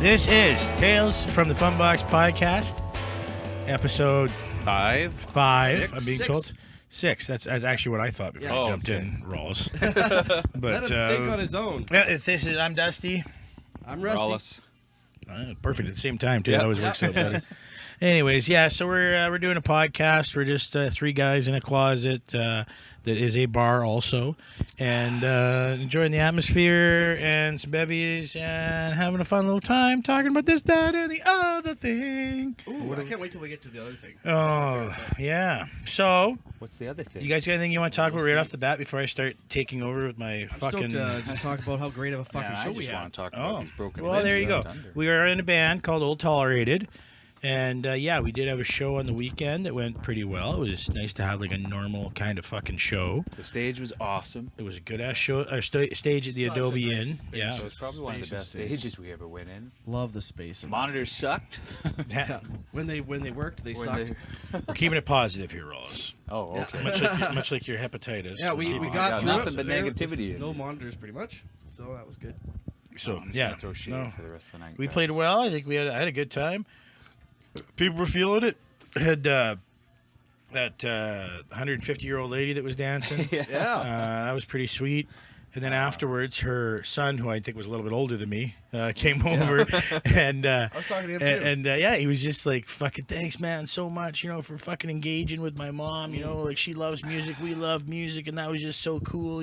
This is Tales from the Funbox podcast, episode 5. I'm being told 6. That's actually what I thought before I jumped in, Rawls. But Let him think on his own. I'm Dusty. I'm Rusty. Wallace. Perfect at the same time too. Yep. That always works out better. Anyways, yeah. So we're doing a podcast. We're just 3 guys in a closet that is a bar also, and enjoying the atmosphere and some bevies and having a fun little time talking about this, that, and the other thing. Ooh, I can't wait till we get to the other thing. Oh, yeah. So, What's the other thing? you guys got anything you want to talk about right off the bat before I start taking over with my I'm fucking... stoked to just talk about how great of a fucking show I we just had. want to talk about these broken well, limbs there you go. down under. We are in a band called Old Tolerated. And, yeah, we did have a show on the weekend that went pretty well. It was nice to have, like, a normal kind of fucking show. The stage was awesome. It was a good-ass show, stage at the Such Adobe a nice Inn. space. Yeah. It was probably one of the best Spacious stage. stages we ever went in. Love the space. Monitors sucked. Yeah. When they worked, they sucked. We're keeping it positive here, Ross. Oh, okay. Much like your hepatitis. Yeah, we Keeping it got through nothing it. but There negativity was in. No monitors, pretty much. So that was good. So, I'm just yeah. gonna throw shade No. for the rest of the night. We guys. played well. I think I had a good time. People were feeling it. Had that 150-year-old lady that was dancing. Yeah. That was pretty sweet. And then afterwards, her son, who I think was a little bit older than me, came over, and I was talking to him too. and yeah, he was just like, "Fucking thanks, man, so much, for fucking engaging with my mom. Like she loves music, we love music, and that was just so cool,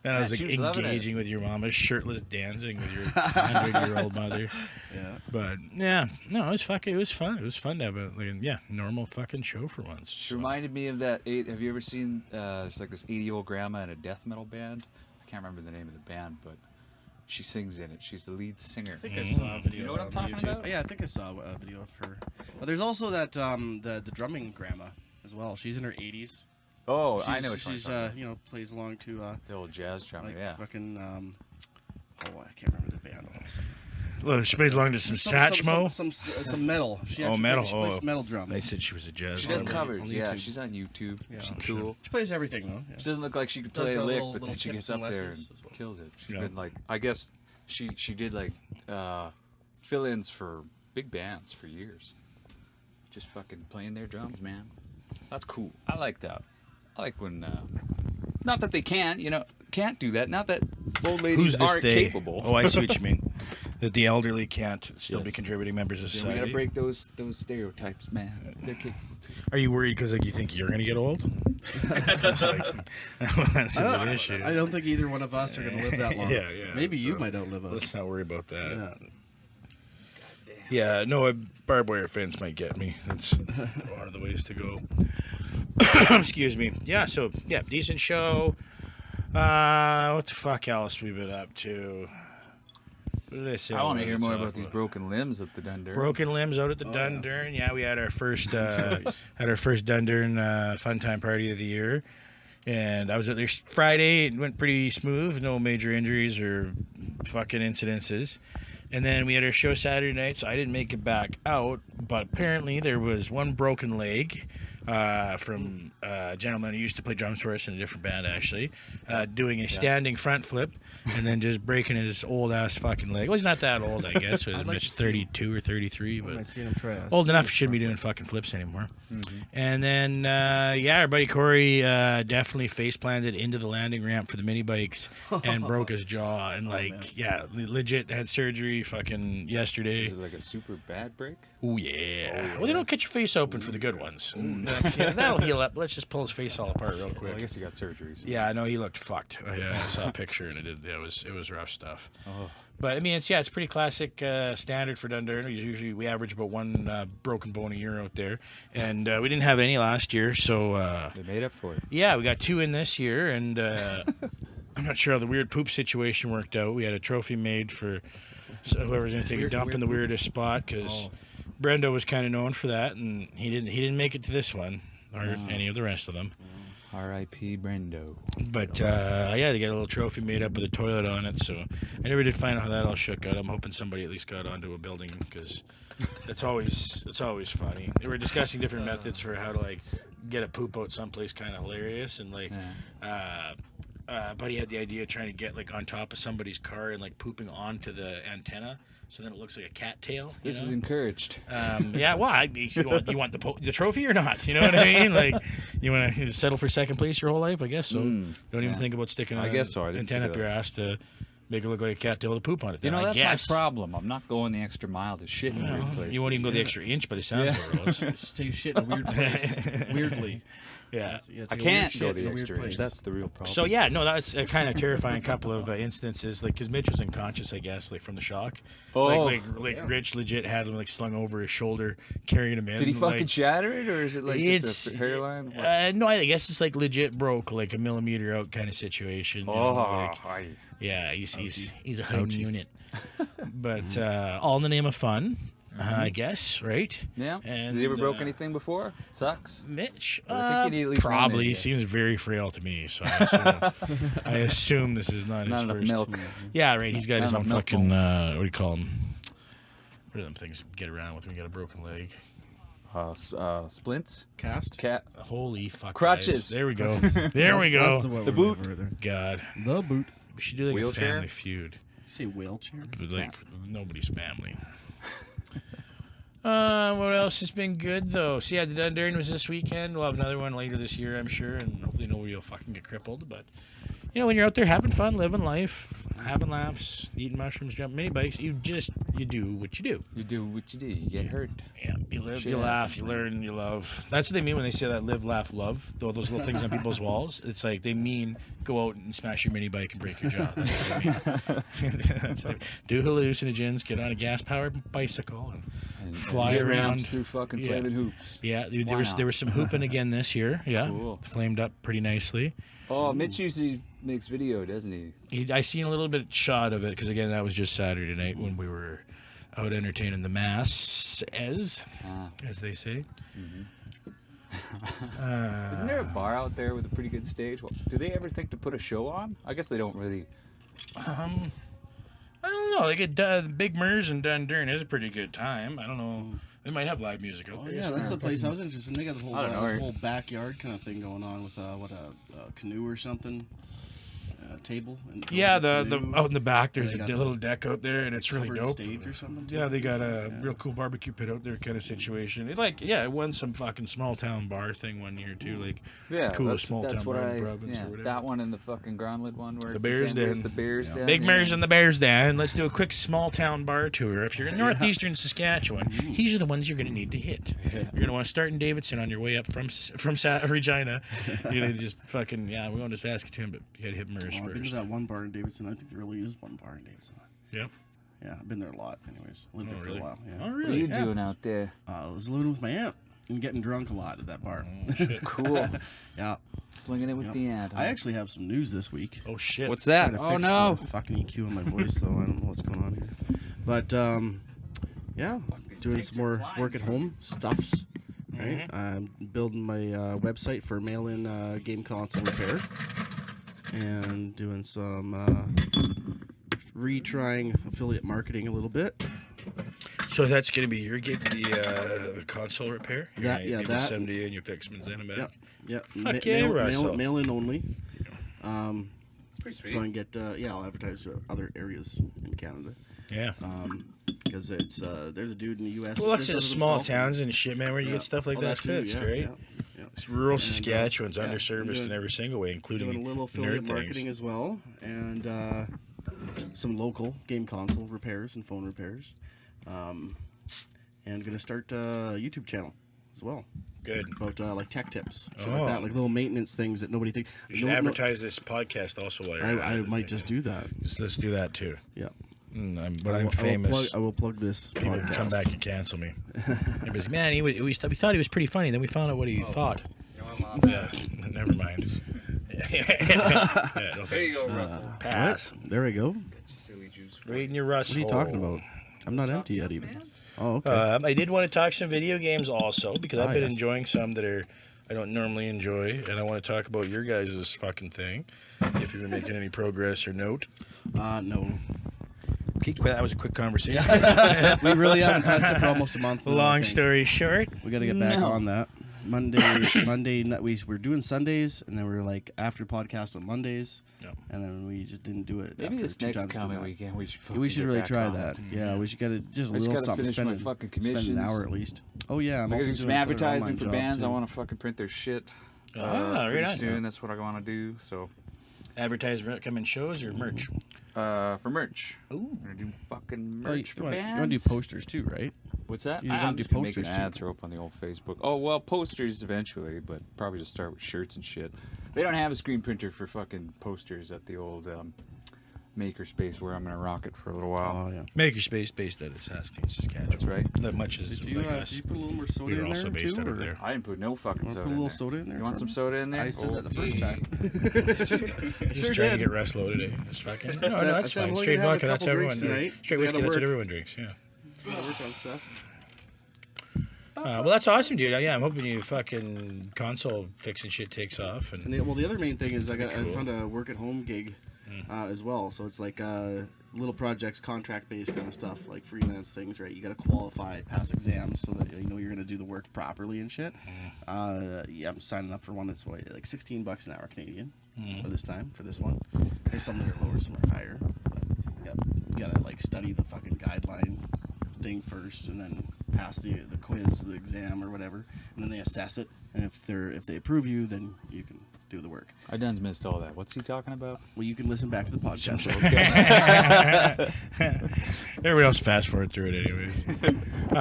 And I was like, she was loving it. engaging with your mom, shirtless dancing with your 100-year-old mother. Yeah. But yeah, no, it was fun. It was fun to have a normal fucking show for once. She So. reminded me of that. Have you ever seen? It's like this 80-year-old grandma in a death metal band. I can't remember the name of the band, but she sings in it. She's the lead singer. I think I saw a video. You know what I'm on talking YouTube. about? Yeah, I think I saw a video of her. But there's also that the drumming grandma as well. She's in her 80s. Oh, She's, I know what she's you're talking about. plays along to The old jazz drummer, like yeah. fucking I can't remember the band. Well, she plays along to some Satchmo. Some metal. She Oh, actually metal. She plays metal drums. They said she was a jazz She does drummer. covers, on yeah. YouTube. She's on YouTube. Yeah. She's Sure. cool. She plays everything though. Yeah. She doesn't look like she could Does play a a lick, little- but then little she tips gets up and there and lessons as well. kills it. She's Yeah. been like, I guess she did like fill-ins for big bands for years. Just fucking playing their drums, man. That's cool. I like that. I like when, not that they can't do that. Not that old ladies Who's this aren't they? capable. Oh, I see what you mean. That the elderly can't still be Yes. contributing members of Yeah, we society. gotta break those stereotypes, man. They're Are you worried because you think you're gonna get old? That's that's a big issue. I don't think either one of us are going to live that long. Yeah. Maybe you so might outlive us. Let's not worry about that. Yeah. Yeah, no, a barbed wire fence might get me. That's one of the ways to go. Excuse me. Yeah, so, decent show. What the fuck else we been up to? What did I say? I want to wanted hear more talk about these broken limbs at the Dunder. Broken limbs out at the Dundurn. Yeah, we had our first Dundurn fun time party of the year. And I was at there Friday. It went pretty smooth. No major injuries or fucking incidences. And then we had our show Saturday night, so I didn't make it back out. But apparently there was one broken leg from a gentleman who used to play drums for us in a different band, actually, doing a standing front flip and then just breaking his old-ass fucking leg. Well, he's not that old, I guess. He was I'd like just to see 32 or 33, When I but seen him try. old enough he shouldn't be doing fucking flips anymore. And then, our buddy Corey definitely face-planted into the landing ramp for the mini bikes and broke his jaw. And, legit had surgery fucking yesterday. Is it like a super bad break? Oh yeah. Well, they don't cut your face open for the good ones. That'll heal up. Let's just pull his face all apart real Well, quick. I guess he got surgery. So. Yeah, I know he looked fucked. I saw a picture and it was rough stuff. Oh. But I mean, it's pretty classic standard for Dundurn. Usually we average about one broken bone a year out there, and we didn't have any last year, so They made up for it. yeah, we got 2 in this year, and I'm not sure how the weird poop situation worked out. We had a trophy made for whoever's going to take a dump in the weirdest spot, because Brendo was kind of known for that, and he didn't make it to this one or any of the rest of them. R.I.P. Brendo. But they got a little trophy made up with a toilet on it. So I never did find out how that all shook out. I'm hoping somebody at least got onto a building, because it's always funny. They were discussing different methods for how to get a poop out someplace kind of hilarious, and buddy had the idea of trying to get like on top of somebody's car and like pooping onto the antenna, so then it looks like a cattail. This is encouraged. Yeah, well, you want the trophy or not? You know what I mean? Like, you want to settle for second place your whole life? I guess so. Don't even think about sticking an antenna up your ass to make it look like a cattail with poop on it. You know, I that's guess. my problem. I'm not going the extra mile to shit in weird places. You won't even go the extra inch by the sounds of it, Rose. Just take shit in a weird place. Weirdly. Yeah. I can't go the extra inch. That's the real problem. So yeah, no, that's a kind of terrifying couple of instances. Like, because Mitch was unconscious, I guess, like from the shock. Oh, like Rich legit had him like slung over his shoulder, carrying him in. Did he fucking like, shatter it, or is it like just a hairline? No, I guess it's like legit broke, like a millimeter out kind of situation. You know, like, yeah, he's a home unit. But all in the name of fun. I guess, right? Yeah. And, has he ever broke anything before? It sucks. Mitch? I think you need at least one probably. ninja. He seems very frail to me, so I assume this is not his enough first. milk. Yeah, right. He's got his Not own enough fucking, what do you call them? What are them things you get around with when you got a broken leg? Splints? Cast? Holy fuck. Crutches. Guys. There we go. There we go. The boot. God. The boot. We should do like Wheelchair? a family feud. You say wheelchair? But like, nobody's family. What else has been good though? So yeah, the Dundurn was this weekend. We'll have another one later this year, I'm sure, and hopefully nobody will fucking get crippled. But you know, when you're out there having fun, living life, having laughs, eating mushrooms, jumping mini bikes, you do what you do. You do what you do. You get hurt. Yeah, you live, you laugh, you learn, you love. That's what they mean when they say that live, laugh, love. Those little things on people's walls. It's like they mean go out and smash your mini bike and break your jaw. That's what they mean. That's what they mean. Do hallucinogens, get on a gas-powered bicycle, and fly around through fucking flaming hoops. Yeah, there was some hooping again this year. Yeah, cool. Flamed up pretty nicely. Oh, Mitch usually makes video, doesn't he? I seen a little bit shot of it because again that was just Saturday night when we were out entertaining the mass, as they say. Isn't there a bar out there with a pretty good stage? Well, do they ever think to put a show on? I guess they don't really. I don't know. Like Big Mers and Dundurn is a pretty good time. I don't know. They might have live music out there. Yeah, that's the place I was interested in. They got the whole, I don't know. whole backyard kind of thing going on with a canoe or something. Table. And yeah, the out in the back there's a little deck out there, and it's really dope. Stage or something. Yeah, they got a real cool barbecue pit out there, kind of situation. It won some fucking small town bar thing one year too, like coolest small town bar in the province or whatever. That one and the fucking Groundlet one where the Bears Den. The Bears Den. Big Mers and the Bears Den. Let's do a quick small town bar tour. If you're in northeastern Saskatchewan, these are the ones you're going to need to hit. You're going to want to start in Davidson on your way up from Regina. You're going to just fucking we're going to Saskatoon, but you got to hit Mers I've been first. to that one bar in Davidson. I think there really is one bar in Davidson. Yeah. Yeah, I've been there a lot. Anyways, lived there for a while. Yeah. Oh, really? What are you doing out there? I was living with my aunt and getting drunk a lot at that bar. Oh, shit. Cool. Yeah. Slinging it with the aunt. I actually have some news this week. Oh shit. What's that? Trying to Oh fix no. the fucking EQ on my voice though. I don't know what's going on here. But yeah, doing some more work at home stuffs. Right. I'm building my website for mail-in game console repair, and doing some retrying affiliate marketing a little bit. So that's going to be your gig, the console repair? People that. send to you and you fix them and send them back? Yeah. Fuck yeah, Russell. Mail in only. It's pretty sweet. So I can get, I'll advertise to other areas in Canada. Yeah. Because it's, there's a dude in the U.S. Well, that's in small towns and shit, man, where you get stuff like that fixed, right? Yeah. It's rural Saskatchewan's underserviced in every single way, including doing a little affiliate marketing things. as well, and some local game console repairs and phone repairs. And gonna start a YouTube channel as well. Good. About like tech tips, shit like that, like little maintenance things that nobody thinks. You should advertise this podcast also while you're I might just do that. Let's do that too. Yeah. But I'm famous. I will plug this People podcast. come back and cancel me. Everybody's, man, we thought he was pretty funny. Then we found out what he thought. Yeah, never mind. No, There you go, Russell. Pass. There we go. Reading your Russell. What are you talking about? I'm not empty yet even. Oh, okay. I did want to talk some video games also because I've been yes. enjoying some that I don't normally enjoy, and I want to talk about your guys' fucking thing. If you've been making any progress or note. No. That was a quick conversation. We really haven't touched it for almost a month. Long story short. We got to get back on that. Monday night we were doing Sundays, and then we were like after podcast on Mondays, and then we just didn't do it. Maybe after this 2 next times coming that. weekend we should. We should really try on that. it. Yeah, we should get it just a I just little gotta something. finish Spend, my fucking spend an commissions. hour at least. Oh yeah, I'm I gotta also do some doing sort of advertising online for job, bands. too. I want to fucking print their shit. Right pretty on. soon. That's what I want to do. So, Advertise for upcoming shows or merch? for merch. Ooh. I'm gonna do fucking Oh, merch for you bands. want to do posters too, right? What's that? You I'm wanna do just gonna make an posters, too. ad throw up on the old Facebook. Oh well, posters eventually, but probably just start with shirts and shit. They don't have a screen printer for fucking posters at the old makerspace where I'm gonna rock it for a little while. Oh yeah. Makerspace based out of Saskatoon, Saskatchewan. That's right. Not much as Did you, like did us. you put a little more soda We were in there also based too, out of or- there. I didn't put no fucking Wanna soda. put a in little there. soda in there You want for some me? soda in there? I said that the first Okay. time. Just trying to get Russ loaded. Just fucking. No, said- I that's said I'm fine. only Straight gonna have a vodka. That's couple everyone. drinks tonight, Straight so I whiskey. gotta That's what work. everyone drinks. Yeah. Gotta work on stuff. Well, that's awesome, dude. Yeah, I'm hoping you fucking console fixing shit takes off. And And the other main thing is I Cool. found a work at home gig as well. So it's like little projects, contract based kind of stuff, like freelance things, right? You got to qualify, pass exams, so that you know you're gonna do the work properly and shit. Yeah, I'm signing up for one that's like $16 an hour Canadian for this time for this one. There's some that are lower, some are higher. But you gotta like study the fucking guideline thing first, and then pass the quiz, the exam or whatever, and then they assess it. And if they approve you, then you can do the work. I done missed all that. What's he talking about? Well, you can listen back to the podcast. everybody else fast forward through it, anyways. No,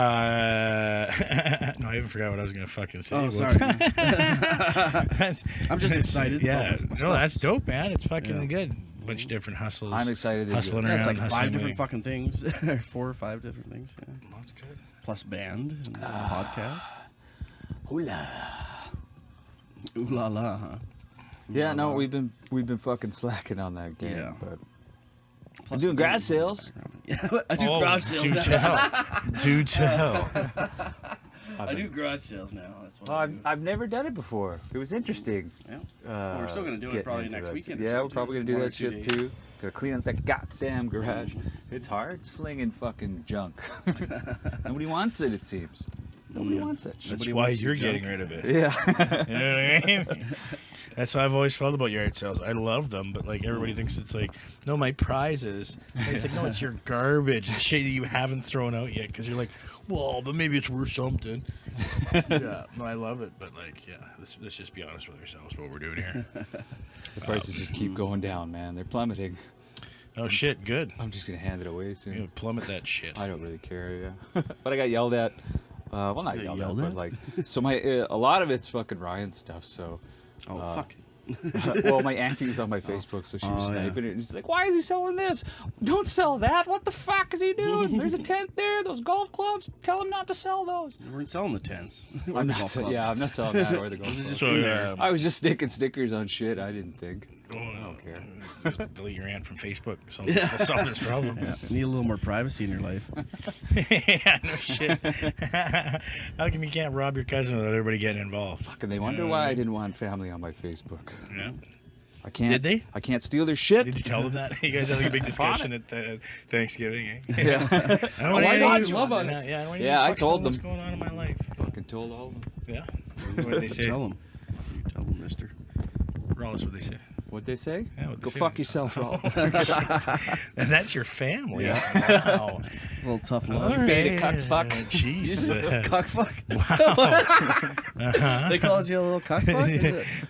I even forgot what I was gonna fucking say. Oh, Well, sorry. I'm just excited. Yeah, about my no, stuff. that's dope, man. It's fucking Yeah. good. Bunch of different hustles. I'm excited. Hustling Yeah, it's around, like 5 hustling different away. fucking things, 4 or 5 different things. Yeah. That's good. Plus band and podcast. Hula. Ooh la la, huh? Yeah, no, we've been fucking slacking on that game. Yeah. But Plus doing the garage band. sales. Yeah, I do Oh, garage sales do now. tell. Do tell. I do garage sales now. That's what Well, I do. I've never done it before. It was interesting. Yeah. Well, we're still gonna do it getting probably into next that. weekend or Yeah, we're something, probably gonna do 1 or that 2 shit days. too. Gotta clean up that goddamn garage. It's hard slinging fucking junk. Nobody wants it, it seems. Nobody Yeah. wants that shit. That's Nobody why wants your you're getting junk. rid of it. Yeah. You know what I mean? That's how I've always felt about yard sales. I love them, but like everybody thinks it's like, no, my prizes. And it's like, no, it's your garbage, and shit that you haven't thrown out yet. Because you're like, well, but maybe it's worth something. Yeah, no, I love it, but like, yeah, let's just be honest with ourselves. What we're doing here. The prices just keep going down, man. They're plummeting. Oh shit, good. I'm just gonna hand it away soon. You plummet that shit. I don't really care, yeah. But I got yelled at. Well, not You yelled yelled at, at? but like, so my a lot of it's fucking Ryan's stuff. So, Oh fuck. well, my auntie's on my Facebook, so she was Oh, yeah. sniping it. And she's like, "Why is he selling this? Don't sell that. What the fuck is he doing? There's a tent there. Those golf clubs. Tell him not to sell those." We weren't selling the tents. I'm not. Yeah, I'm not selling that or the golf clubs. So yeah, I was just sticking stickers on shit. I didn't think. I don't care. Just delete your aunt from Facebook. Solve this problem. Yeah. You need a little more privacy in your life. Yeah, no shit. How come you can't rob your cousin without everybody getting involved? Fucking, they wonder why I didn't want family on my Facebook. Yeah. I can't. Did they? I can't steal their shit. Did you tell them that? You guys had like a big discussion at Thanksgiving, eh? Yeah. I don't want Why any not? of You love us. Yeah, I don't want Yeah, any I fucks told knowing what's them. going on in my life. Fucking told all of them. Yeah. What did they say? Tell them. You tell them, mister. Rollins, what they say? What'd they say? Yeah, what'd they Go say? fuck yourself, Rollins. And that's your family. Yeah. Wow. A little tough All love. Beta cuck fuck. Jeez. Cockfuck. Uh-huh. They called you a little cockfuck?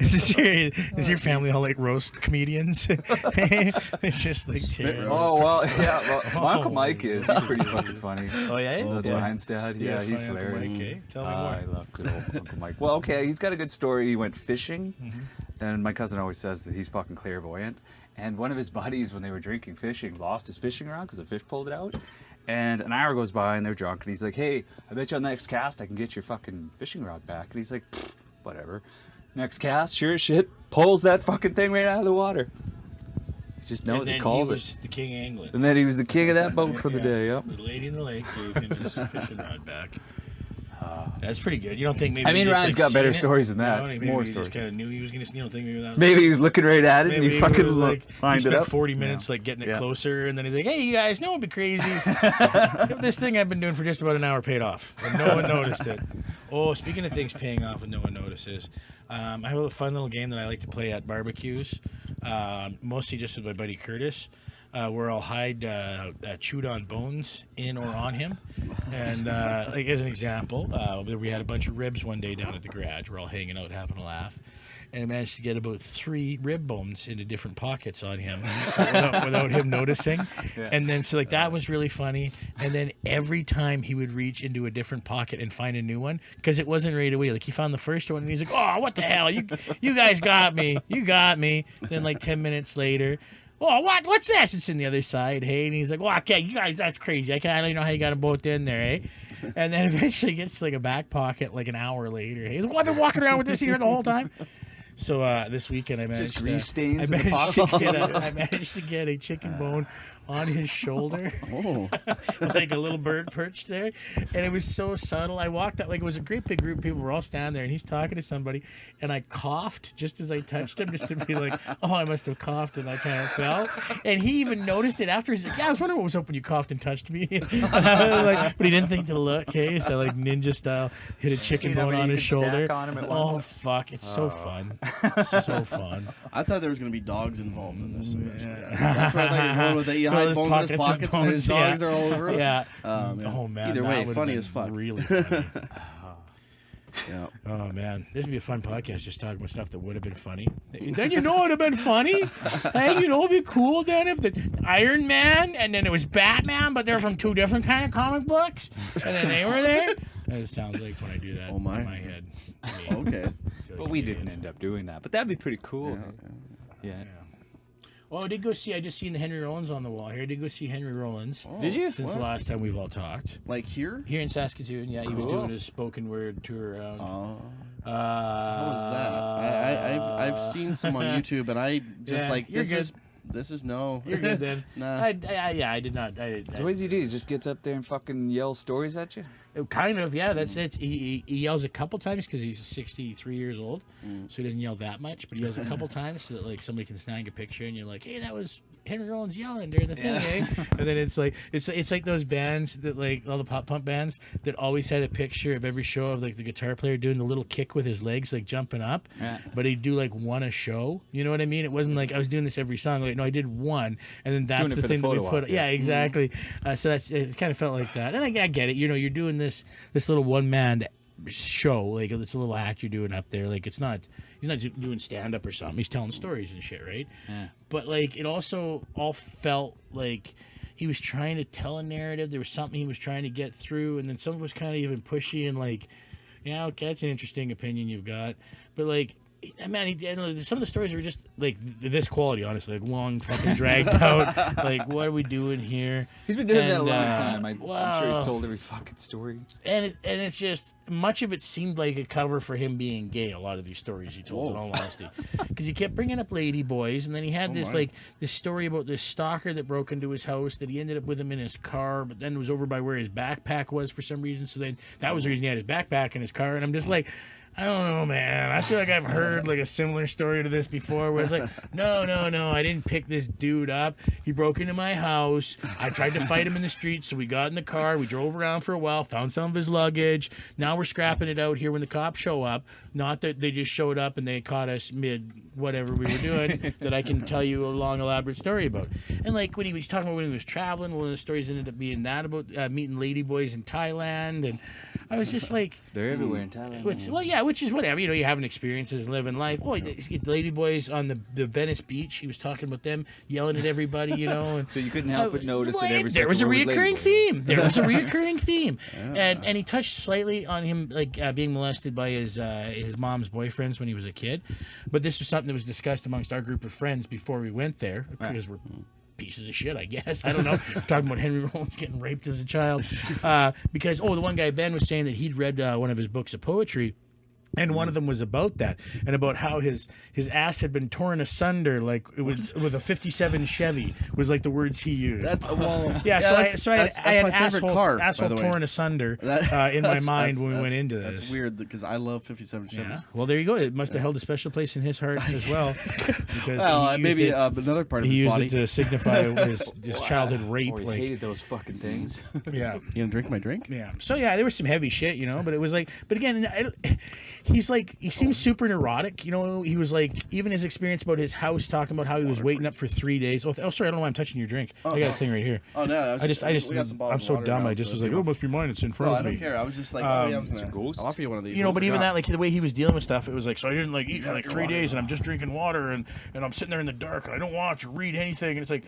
Is your family all like roast comedians? It's just like Spit terrible. roast. Oh, well, yeah. Well, my Uncle Oh. Mike is. He's pretty fucking funny. Oh yeah. That's yeah. Ryan's dad. Yeah, he's funny Uncle hilarious. Mike, eh? Tell me I more. love good old Uncle Mike. Well, okay, he's got a good story. He went fishing, Mm-hmm. and my cousin always says that he's fucking clairvoyant. And one of his buddies, when they were drinking fishing, lost his fishing rod because the fish pulled it out. And an hour goes by, and they're drunk, and he's like, "Hey, I bet you on the next cast I can get your fucking fishing rod back." And he's like, "Whatever." Next cast, sure as shit, pulls that fucking thing right out of the water. He just knows And it then calls he it. was the king of England. And then he was the king of that boat for the Yeah. day, yep. The lady in the lake gave him his fishing rod back. That's pretty good. You don't think maybe? I mean, he just, Ryan's like, got better seen it? stories than You that. know, maybe More he stories. just kind of knew he was gonna. You don't think maybe that was Maybe he was looking right at it and he Maybe fucking was like he lined it spent up. 40 minutes like getting it closer, and then he's like, "Hey, you guys, no one be crazy. If this thing I've been doing for just about an hour paid off, and no one noticed it." Oh, speaking of things paying off and no one notices, I have a fun little game that I like to play at barbecues, mostly just with my buddy Curtis. Where I'll hide chewed on bones in or on him. And like as an example, we had a bunch of ribs one day down at the garage. We're all hanging out, having a laugh. And I managed to get about 3 rib bones into different pockets on him without him noticing. Yeah. And then, so like that was really funny. And then every time he would reach into a different pocket and find a new one, because it wasn't right away. Like he found the first one and he's like, "Oh, what the hell? You guys got me. You got me." Then like 10 minutes later, "Oh, what's this?" It's in the other side, hey? And he's like, "Well, okay, you guys, that's crazy. I don't even know how you got them both in there, eh?" And then eventually gets to like a back pocket like an hour later. He's like, "Well, I've been walking around with this here the whole time." So this weekend I managed Just grease stains I in the managed to get a chicken bone on his shoulder. Oh. Like a little bird perched there, and it was so subtle. I walked out, like it was a great big group of people. We're all standing there, and he's talking to somebody, and I coughed just as I touched him, just to be like, "Oh, I must have coughed," and I kind of fell. And he even noticed it after. He's like, "Yeah, I was wondering what was up when you coughed and touched me." Like, but he didn't think to look. Okay, so like ninja style, hit a chicken bone on his shoulder. Oh fuck, it's so fun, so fun. I thought there was going to be dogs involved in this. Yeah. That's where I thought you were going with it. You hide Those bones in his pockets of pockets and his bones, dogs are all over him. Yeah. Yeah. Oh man. Either that way, would've funny been as fuck. Really funny. Yeah. Oh man, this would be a fun podcast. Just talking about stuff that would have been funny. Then you know it would have been funny. Hey, you know it'd be cool then if the Iron Man and then it was Batman, but they're from 2 different kind of comic books, and then they were there. That sounds like when I do that Oh, my. in my head. Okay. But we didn't end up doing that. But that'd be pretty cool. Yeah. Oh, I did go see. I just seen the Henry Rollins on the wall here. I did go see Henry Rollins. Oh, Did you? Since the last time we've all talked. Like here? Here in Saskatoon, yeah, he was Cool. doing his spoken word tour around. Oh. How was that? I've seen some on YouTube, and I just Yeah, like you're this is no. You're good then. Nah. I did not. So what does he do? He just gets up there and fucking yells stories at you? Kind of, yeah. That's it. He yells a couple times because he's 63 years old, so he doesn't yell that much. But he yells a couple times so that like somebody can snag a picture, and you're like, "Hey, that was Henry Rollins yelling during the thing, eh?" And then it's like those bands that like all the pop punk bands that always had a picture of every show of like the guitar player doing the little kick with his legs, like jumping up. Yeah. But he'd do like one a show. You know what I mean? It wasn't like I was doing this every song. Like no, I did one, and then that's Doing it the for the thing that we photo put. op, Yeah, yeah. exactly. So that's it. Kind of felt like that, and I get it. You know, you're doing this little one man show, like it's a little act you're doing up there. Like he's not doing stand up or something. He's telling stories and shit, right? Yeah. But like it also all felt like he was trying to tell a narrative. There was something he was trying to get through, and then some was kind of even pushy and like, yeah, okay, that's an interesting opinion you've got, but like. Man, some of the stories are just like this quality, honestly, like long, fucking dragged out. Like, what are we doing here? He's been doing that a And, long time. I'm sure well, he's told every fucking story. And it's just much of it seemed like a cover for him being gay. A lot of these stories he told, in all honesty, because he kept bringing up lady boys, and then he had this story about this stalker that broke into his house that he ended up with him in his car, but then it was over by where his backpack was for some reason. So then that was the reason he had his backpack in his car, and I'm just like. I don't know, man. I feel like I've heard like a similar story to this before where it's like, no, I didn't pick this dude up. He broke into my house. I tried to fight him in the street, so we got in the car. We drove around for a while, found some of his luggage. Now we're scrapping it out here when the cops show up. Not that they just showed up and they caught us mid whatever we were doing that I can tell you a long, elaborate story about. And like when he was talking about when he was traveling, one of the stories ended up being that about meeting ladyboys in Thailand. And I was just like... They're everywhere in Thailand. Which is whatever, you're having experiences, living life. Oh, ladyboys on the Venice beach. He was talking about them, yelling at everybody, And, So you couldn't help but notice that every there was a second word reoccurring ladyboy. theme. There was a reoccurring theme, and he touched slightly on him like being molested by his mom's boyfriends when he was a kid. But this was something that was discussed amongst our group of friends before we went there because we're pieces of shit, I guess. I don't know. Talking about Henry Rollins getting raped as a child. Because, the one guy, Ben, was saying that he'd read one of his books of poetry And one of them was about that, and about how his ass had been torn asunder, like it was with a '57 Chevy. Was like the words he used. That's well. Yeah, so I had my favorite car, asshole by the way. torn asunder in my That's- mind when we that's- went into this. That's weird because I love 57 Chevys. Yeah. Well, there you go. It must have held a special place in his heart as well. Because Well, he maybe used another part of he his used body. it to signify his childhood rape. Oh, he Like, hated those fucking things. yeah. You gonna drink my drink? Yeah. So yeah, there was some heavy shit, you know, but it was like, but again, he's like, he seems super neurotic, you know. He was like, even his experience about his house, talking about how he was waiting up for 3 days. Oh, sorry, I don't know why I'm touching your drink. I got a thing right here. Oh no, I just, we got some bottles I'm of so water dumb. now, I just so was if like, you oh, it want- must be mine. It's in front No, I of don't me. care. I was just like, oh yeah, I was gonna. ghost? I'll offer you one of these. You know, but even Yeah. that, like the way he was dealing with stuff, it was like, so I didn't like eat for like Drink 3 water. days, and I'm just drinking water, and I'm sitting there in the dark, and I don't watch or read anything, and it's like,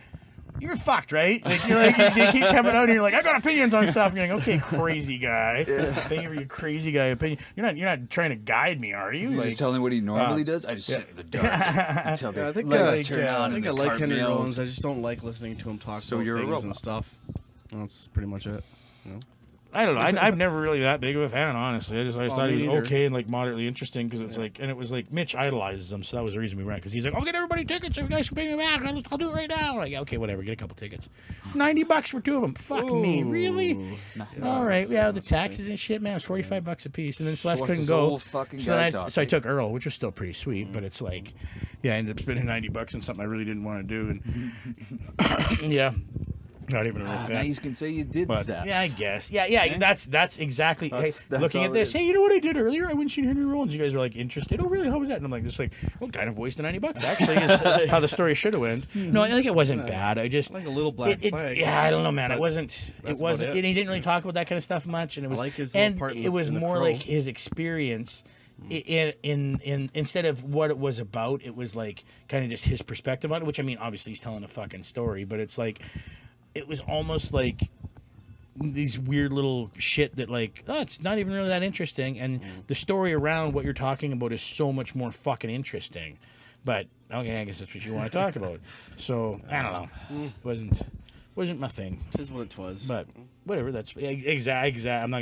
you're fucked, right? Like you're like, they keep coming out, and you're like, I got opinions on stuff, and you're like, okay, crazy guy, thank you for your crazy guy opinion. You're not trying to guide me, are you? He's Like, just telling what he normally does. I just sit in the dark until the I think lights I- turn I on. I think I and the like car Henry melts. Rollins. I just don't like listening to him talk So about you're a things and robot. stuff. That's pretty much it. You know? I don't know. I'm never really that big of a fan, honestly. I just thought he was me neither. okay and like moderately interesting because it's like, and it was like Mitch idolizes him, so that was the reason we went. Because he's like, I'll get everybody tickets so you guys can pay me back. I'll do it right now. Like, yeah, okay, whatever. Get a couple tickets. $90 for 2 of them. Fuck me, really? Ooh. All right, yeah, the taxes and shit, man. It was $45 a piece, and then Celeste what's couldn't this go. old fucking So, guy then I talking? took Earl, which was still pretty sweet, but it's like, yeah, I ended up spending $90 on something I really didn't want to do, and yeah, not even a real Now fan. you can say you did But that. yeah, I guess. Yeah. That's exactly. That's looking all at it this, is. hey, you know what I did earlier? I went and seen Henry Rollins. You guys are like interested. Oh, really? How was that? And I'm like, just like, well, kind of wasted $90. Actually, is how the story should have went. No, I think it wasn't bad. I just Like a little black flag. Yeah, I don't know, man. It wasn't. It that's wasn't. about it. And he didn't really talk about that kind of stuff much. And it was like his little and part in it the- was in the more Crow. like his experience. In instead of what it was about, it was like kind of just his perspective on it. Which I mean, obviously he's telling a fucking story, but it's like it was almost like these weird little shit that like, oh, it's not even really that interesting, and the story around what you're talking about is so much more fucking interesting. But okay, I guess that's what you want to talk about. So I don't know, wasn't my thing. This is what it was. But whatever, that's exact. I'm not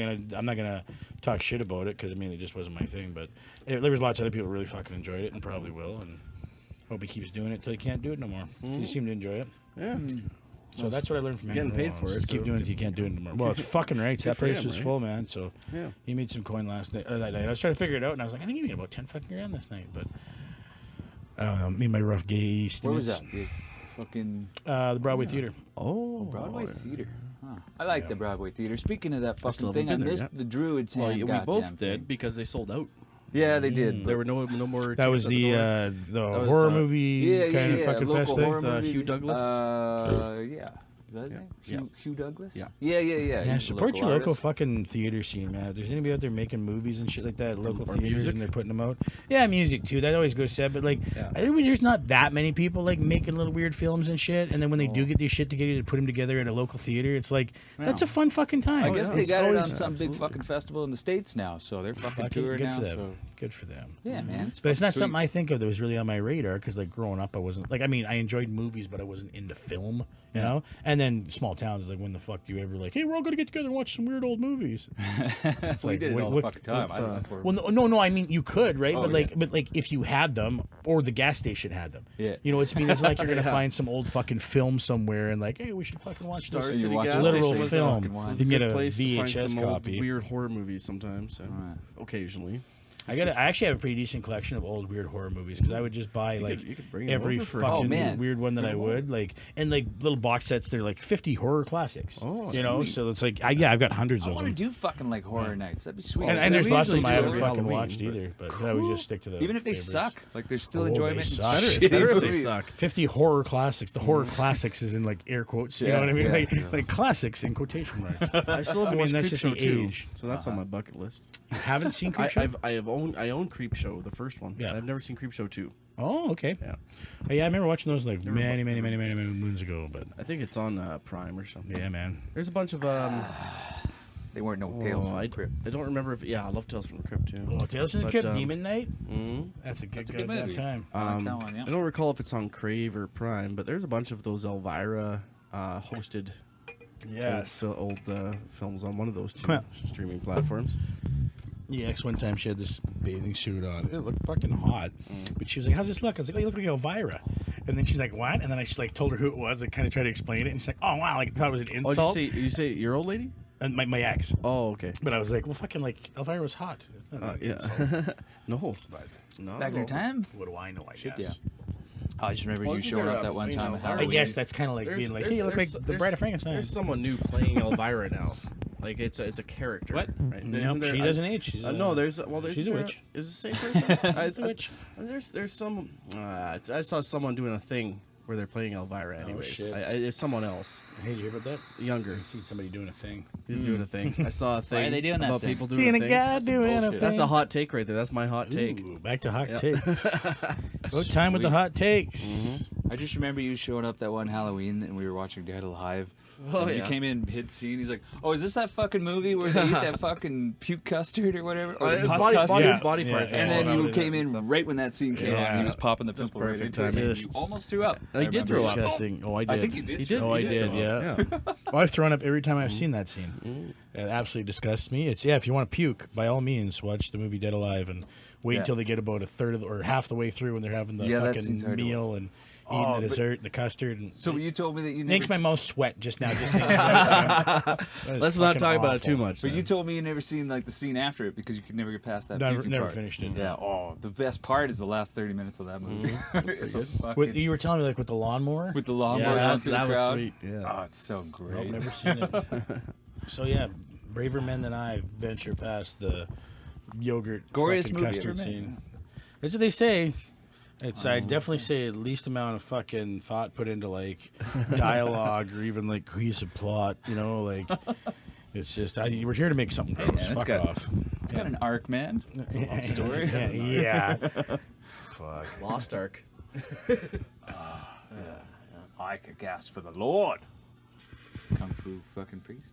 gonna talk shit about it because I mean it just wasn't my thing. But there was lots of other people who really fucking enjoyed it and probably will, and hope he keeps doing it till he can't do it no more. He seemed to enjoy it. yeah. So that's what I learned from him. Getting paid for it, Just keep so- doing it. If you can't do it anymore. Well, it's fucking right. That for place him, was right? full, man. So Yeah. he made some coin last night or that night. I was trying to figure it out, and I was like, I think he made about 10 fucking grand this night. But I don't know. Me and my rough gay estimates. Where was that? The fucking The Broadway Theater. Oh, Broadway Theater. Huh. I like the Broadway Theater. Speaking of that still fucking haven't thing, I been there missed yet. the Druids. Well, hand we goddamn both thing. did because they sold out. Yeah, they did. There were no more. That was tickets at the was, horror movie yeah, kind of fucking local fest thing. horror With, movie. Hugh Douglas? Yeah. Is that his name? Yeah. Hugh Douglas? Yeah. Yeah. Yeah, He's a support your local artist. fucking theater scene, man. If there's anybody out there making movies and shit like that, local Or theaters, music. and they're putting them out. Yeah, music too. That always goes said. But like, Yeah. I mean, there's not that many people like making little weird films and shit. And then when they do get these shit together to put them together at a local theater, it's like that's a fun fucking time. I guess yeah. they It's got it on always some big absolutely. fucking festival in the States now, so they're fucking touring good now. for them. So Good for them. yeah, man. But it's not fucking something I think of that was really on my radar because, like, growing up, I wasn't like. I mean, I enjoyed movies, but I wasn't into film, you know. And then small towns, like, when the fuck do you ever like, hey, we're all gonna get together and watch some weird old movies? It's we like, did it what- all what- the fucking time. what's, I don't know if we're- Well, no. I mean, you could, right? Oh, but yeah. like, if you had them, or the gas station had them, Yeah. you know what I mean? It's like you're gonna Yeah. find some old fucking film somewhere and like, hey, we should fucking watch Star this. you City watch gas literal station was film. fucking wild. You can get good a place to find VHS some old copy. weird horror movies sometimes. So Right. occasionally. I actually have a pretty decent collection of old weird horror movies because I would just buy like you could bring it every over for- fucking Oh, man. weird one that I would like, and like little box sets. They're like 50 horror classics. Oh, you know, sweet. so it's like I've got hundreds I of want to them. do fucking like horror nights. That'd be sweet. And there's we lots of usually them I do it haven't every fucking Halloween, watched but- either, but I would just stick to the even if they favorites. suck, like there's still Oh, they enjoyment. in suck. shitty Better if they movies. suck. 50 horror classics. The horror classics is in like air quotes. You know Yeah, what I mean? yeah. Like classics in quotation marks. I still haven't I mean, watched that's Creep just Show the 2, age. so that's on my bucket list. You haven't seen Creepshow? I own Creep Show, the first one. Yeah. I've never seen Creep Show 2. Oh, okay. Yeah. Yeah, I remember watching those like many moons ago. But I think it's on Prime or something. yeah, man. There's a bunch of They weren't no tales from I, the crypt. I don't remember if I love Tales from the Crypt too. Oh, Tales from the But, Crypt, Demon Night. mhm. That's a good That's a good goddamn movie. time. I like that one, yeah. I don't recall if it's on Crave or Prime, but there's a bunch of those Elvira hosted Yes. old films on one of those two Huh. streaming platforms. ex one time she had this bathing suit on. It looked fucking hot, but she was like, "How's this look?" I was like, "Oh, you look like Elvira." And then she's like, "What?" And then I just like told her who it was. I kind of tried to explain it, and she's like, "Oh wow!" Like I thought it was an Oh, insult. you say your old lady? And my ex. Oh, okay. But I was like, "Well, fucking like Elvira was hot." It's not an insult. Yeah. No. But No. Back in your time? what do I know? I Shit, guess. Oh, I just remember Well, you isn't showing there up that one time at I I Halloween. guess that's kind of like being like, "Hey, you look like the Bride of Frankenstein." There's someone new playing Elvira now. Like it's a character. What? Right? Nope, she doesn't age. She's No, there's she's a witch. Is it the same person? She's a witch. There's some. I saw someone doing a thing where they're playing Elvira. Anyways, shit. It's someone else, Hey, did you hear about that? younger. I seen somebody doing a thing. He's doing a thing. I saw a thing. are they doing that about thing? people doing a Seeing a thing? guy doing a bullshit. thing. That's a hot take right there. That's my hot take. Ooh, back to hot Yep. takes. About time with the Sweet. hot takes. I just remember you showing up that one Halloween and we were watching Dead Alive. Oh, and you yeah. came in mid scene. He's like, "Oh, is this that fucking movie where they eat that fucking puke custard or whatever?" Or the pus custard? Yeah. body Yeah. parts. And all then out you of came it and in stuff. right when that scene came on. And Yeah. he was popping the Just pimple right perfect into it. timing. And you almost threw up. He did throw up. Disgusting. Oh, I did. I think you did. He throw did. up. Oh, I He did. throw Yeah. up. Oh, I've thrown up every time I've seen that scene. It absolutely disgusts me. It's if you want to puke, by all means, watch the movie Dead Alive and wait Yeah. until they get about a third of or half the way through when they're having the Yeah, that scene's fucking hard to meal and eating Oh, the but- dessert, the custard. And So you told me that you never. makes my mouth sweat just now. Just thinking about it. That is Let's not fucking talk about it awful. too much. But you then. told me you never seen like the scene after it because you could never get past that. Never, puking never part. finished it. Yeah. Oh, the best part is the last 30 minutes of that movie. It's a fucking, With, you were telling me like with the lawnmower. with the lawnmower Yeah, going through that the was crowd. sweet. Yeah. Oh, it's so Nope, great. never seen it. So yeah, braver men than I venture past the yogurt Goriest fucking movie custard ever made. scene. That's what they say. It's I definitely say least amount of fucking thought put into like dialogue or even like cohesive plot. You know, like it's just we're here to make something Hey, gross. man, it's Fuck got- off. It's got an arc, man. It's a long story. yeah. Fuck. Lost Ark. I could gasp for the Lord. Kung Fu fucking priest.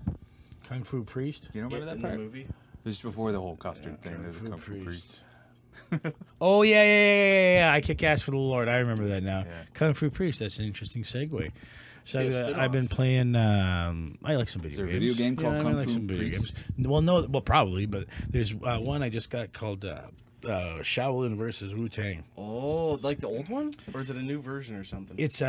Kung Fu Priest. You don't remember in that part? the movie. This is before the whole custard thing. There's a Kung Kung Fu Fu priest. Oh yeah. I kick ass for the Lord. I remember that now. Yeah. Kung Fu Priest. That's an interesting segue. So Yeah, I've, spin I've been off. playing. I like some video there a games. video game called I Kung like Fu some video Priest? games. Well, no, well probably, but there's one I just got called Shaolin versus Wu Tang. Oh, like the old one, or is it a new version or something? It's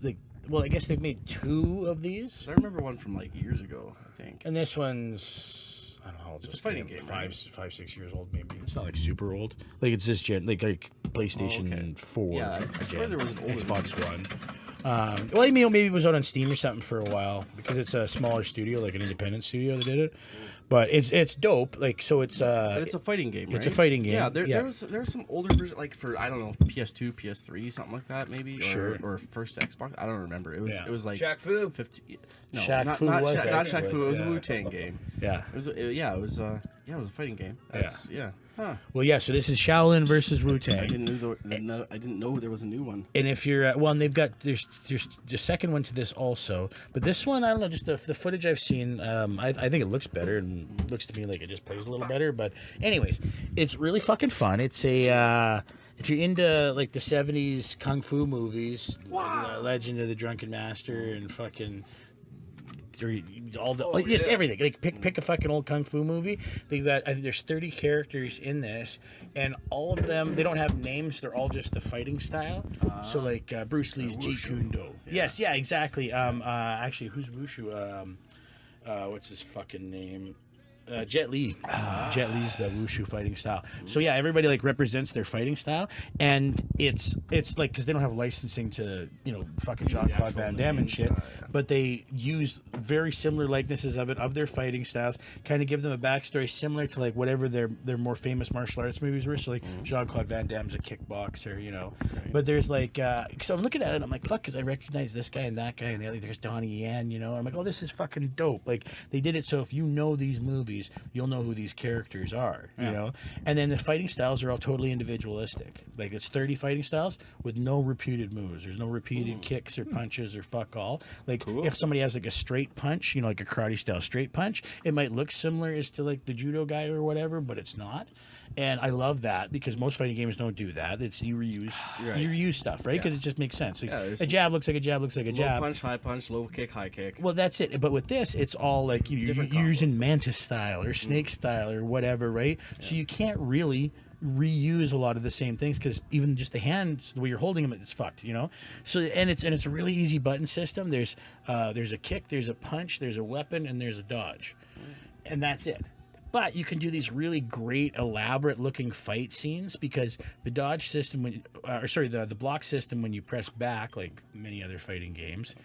like well, I guess they've made two of these, 'Cause I remember one from like years ago. I think. and this one's I don't know. How old It's this a fighting game, game, five, right? 6 years old maybe. It's not like super old. Like it's this gen, like PlayStation Oh, okay. 4. Yeah, I swear again, there was an older Xbox One. Well, I mean, maybe it was out on Steam or something for a while because it's a smaller studio, like an independent studio that did it. But it's dope. Like so, it's But it's a fighting game. it's a right? fighting game, Yeah, yeah. there was some older version, like for I don't know PS2, PS3, something like that, maybe. Sure. Or first Xbox. I don't remember. It was Yeah. it was like Shaq Fu. 50. No, Shaq not Fu not was Shaq, not actually, Shaq Fu. It was yeah. a Wu Tang game. yeah. It was it was a fighting game. Yeah. Huh. Well, yeah. So this is Shaolin versus Wu I Tang. didn't know there was a new one. And if you're well, and they've got there's the second one to this also, but this one I don't know. Just the footage I've seen, I think it looks better and looks to me like it just plays a little better. But anyways, it's really fucking fun. It's a if you're into like the '70s kung fu movies, Legend of the Drunken Master and fucking. All the just everything. Like pick a fucking old kung fu movie. They've got I think there's 30 characters in this, and all of them they don't have names. They're all just the fighting style. So like Bruce Lee's Jeet Kune Do. Yes, yeah, exactly. Actually, who's Wushu? What's his fucking name? Jet Li. Jet Li's the wushu fighting style. So yeah, everybody like represents their fighting style, and it's like because they don't have licensing to fucking Jean-Claude Van Damme and shit, but they use very similar likenesses of their fighting styles, kind of give them a backstory similar to like whatever their more famous martial arts movies were. So like Jean-Claude Van Damme's a kickboxer, but there's like so I'm looking at it and I'm like fuck, because I recognize this guy and that guy and the other. There's Donnie Yen, I'm like, oh, this is fucking dope. Like they did it so if you know these movies, you'll know who these characters are, and then the fighting styles are all totally individualistic. Like it's 30 fighting styles with no repeated moves. There's no repeated kicks or punches or fuck all. Like if somebody has like a straight punch, like a karate style straight punch, it might look similar as to like the judo guy or whatever, but it's not. And I love that because most fighting games don't do that. It's you reuse stuff, right? Because it just makes sense. A jab looks like a jab looks like a jab. Low punch, high punch, low kick, high kick. Well, that's it. But with this, it's all like you're using mantis style or snake style or whatever, right? So you can't really reuse a lot of the same things because even just the hands, the way you're holding them, it's fucked, you know. So and it's a really easy button system. There's a kick, there's a punch, there's a weapon, and there's a dodge, and that's it. But you can do these really great, elaborate-looking fight scenes because the dodge system, the block system, when you press back, like many other fighting games,